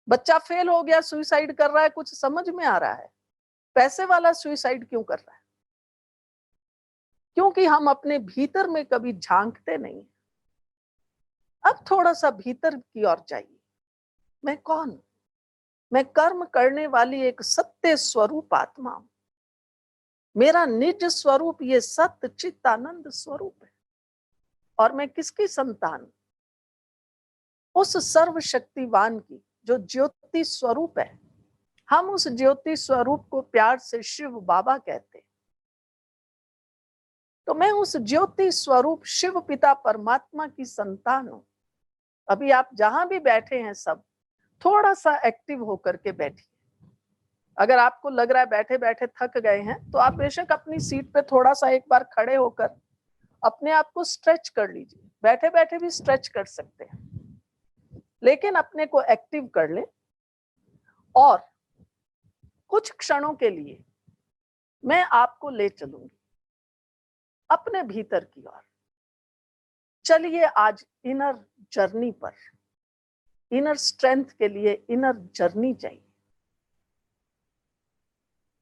बच्चा फेल हो गया सुसाइड कर रहा है, कुछ समझ में आ रहा है। पैसे वाला सुसाइड क्यों कर रहा है? क्योंकि हम अपने भीतर में कभी झांकते नहीं। अब थोड़ा सा भीतर की ओर जाइए, मैं कौन हूं? मैं कर्म करने वाली एक सत्य स्वरूप आत्मा हूं। मेरा निज स्वरूप ये सत्य चित्त आनंद स्वरूप है। और मैं किसकी संतान? उस सर्वशक्तिवान की, जो ज्योति स्वरूप है। हम उस ज्योति स्वरूप को प्यार से शिव बाबा कहते हैं। तो मैं उस ज्योति स्वरूप शिव पिता परमात्मा की संतान हूं। अभी आप जहां भी बैठे हैं, सब थोड़ा सा एक्टिव होकर के बैठिए। अगर आपको लग रहा है बैठे बैठे थक गए हैं, तो आप बेशक अपनी सीट पे थोड़ा सा एक बार खड़े होकर अपने आप को स्ट्रेच कर लीजिए। बैठे बैठे भी स्ट्रेच कर सकते हैं, लेकिन अपने को एक्टिव कर लें। और कुछ क्षणों के लिए मैं आपको ले चलूंगी अपने भीतर की ओर। चलिए आज इनर जर्नी पर, इनर स्ट्रेंथ के लिए इनर जर्नी चाहिए।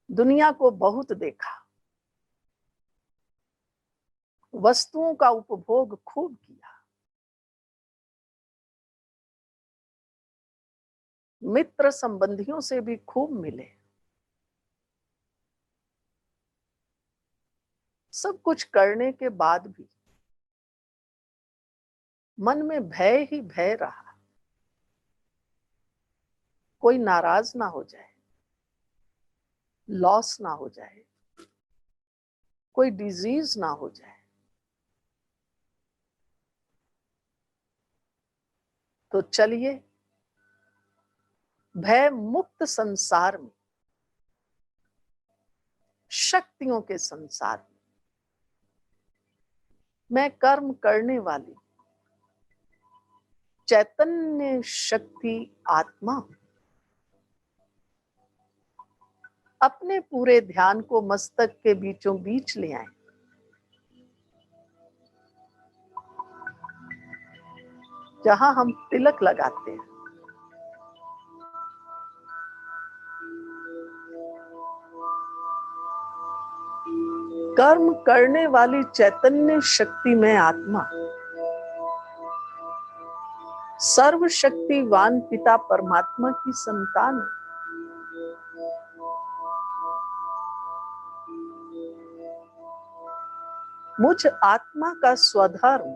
दुनिया को बहुत देखा, वस्तुओं का उपभोग खूब किया, मित्र संबंधियों से भी खूब मिले, सब कुछ करने के बाद भी मन में भय ही भय रहा, कोई नाराज ना हो जाए, लॉस ना हो जाए, कोई डिजीज ना हो जाए। तो चलिए भय मुक्त संसार में, शक्तियों के संसार में मैं कर्म करने वाली चैतन्य शक्ति आत्मा हूं। अपने पूरे ध्यान को मस्तक के बीचों बीच ले आए। जहां हम तिलक लगाते हैं। कर्म करने वाली चैतन्य शक्ति में आत्मा, सर्वशक्तिवान पिता परमात्मा की संतान। मुझ आत्मा का स्वधर्म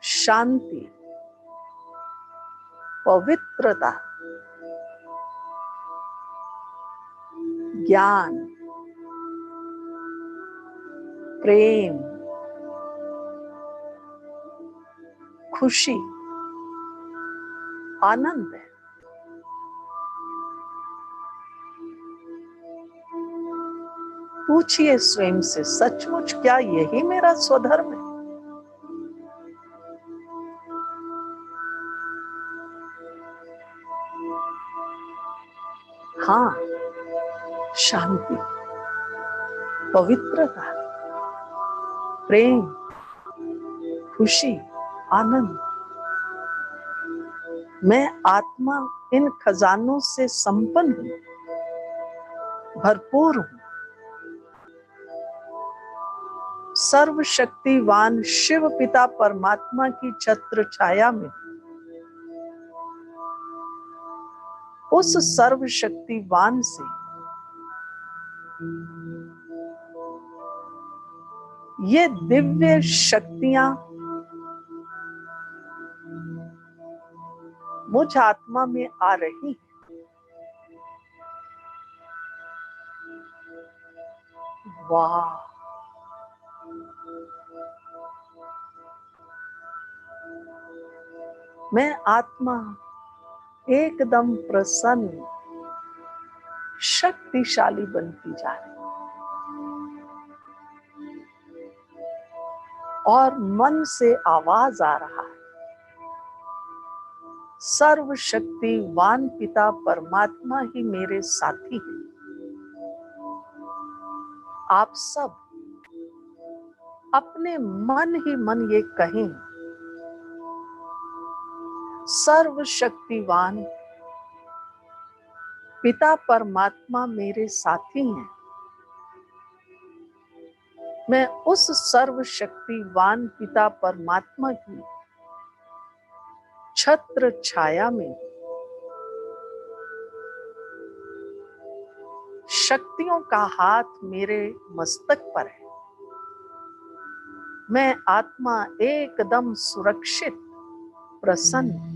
शांति, पवित्रता, ज्ञान, प्रेम, खुशी, आनंद है। पूछिए स्वयं से, सचमुच क्या यही मेरा स्वधर्म है? हाँ, शांति, पवित्रता, प्रेम, खुशी, आनंद। मैं आत्मा इन खजानों से संपन्न हूं, भरपूर हूं। सर्वशक्तिवान शिव पिता परमात्मा की छत्र छाया में, उस सर्वशक्तिवान से ये दिव्य शक्तियां मुझ आत्मा में आ रही हैं। वाह, मैं आत्मा एकदम प्रसन्न, शक्तिशाली बनती जा रही और मन से आवाज आ रहा है, सर्वशक्तिवान पिता परमात्मा ही मेरे साथी हैं। आप सब अपने मन ही मन ये कहें, सर्वशक्तिवान पिता परमात्मा मेरे साथी हैं। मैं उस सर्वशक्तिवान पिता परमात्मा की छत्र छाया में शक्तियों का हाथ मेरे मस्तक पर है। मैं आत्मा एकदम सुरक्षित, प्रसन्न।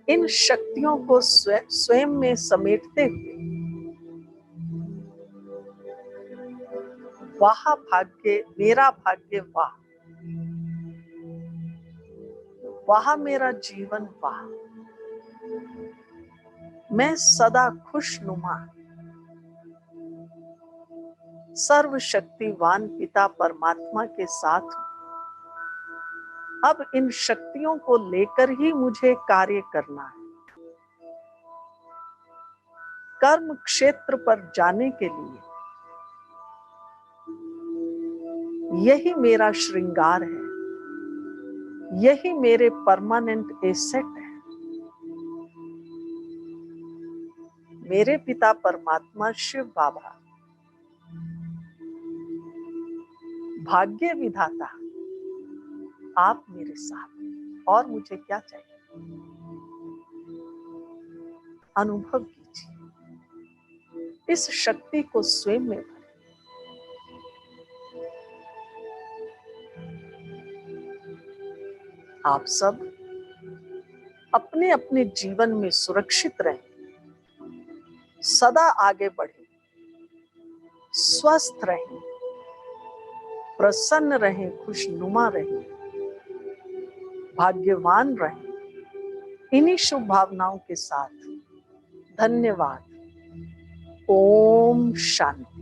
इन शक्तियों को स्वयं में समेटते हुए वाह भाग्य, मेरा भाग्य, वाह वाह मेरा जीवन, वाह मैं सदा खुशनुमा, सर्वशक्तिवान पिता परमात्मा के साथ हूं। अब इन शक्तियों को लेकर ही मुझे कार्य करना है। कर्म क्षेत्र पर जाने के लिए यही मेरा श्रृंगार है, यही मेरे परमानेंट एसेट है। मेरे पिता परमात्मा शिव बाबा, भाग्य विधाता, आप मेरे साथ, और मुझे क्या चाहिए? अनुभव कीजिए, इस शक्ति को स्वयं में भरें। आप सब अपने अपने जीवन में सुरक्षित रहें, सदा आगे बढ़ें, स्वस्थ रहें, प्रसन्न रहें, खुशनुमा रहें, भाग्यवान रहें। इन्हीं शुभ भावनाओं के साथ धन्यवाद। ओम शांति।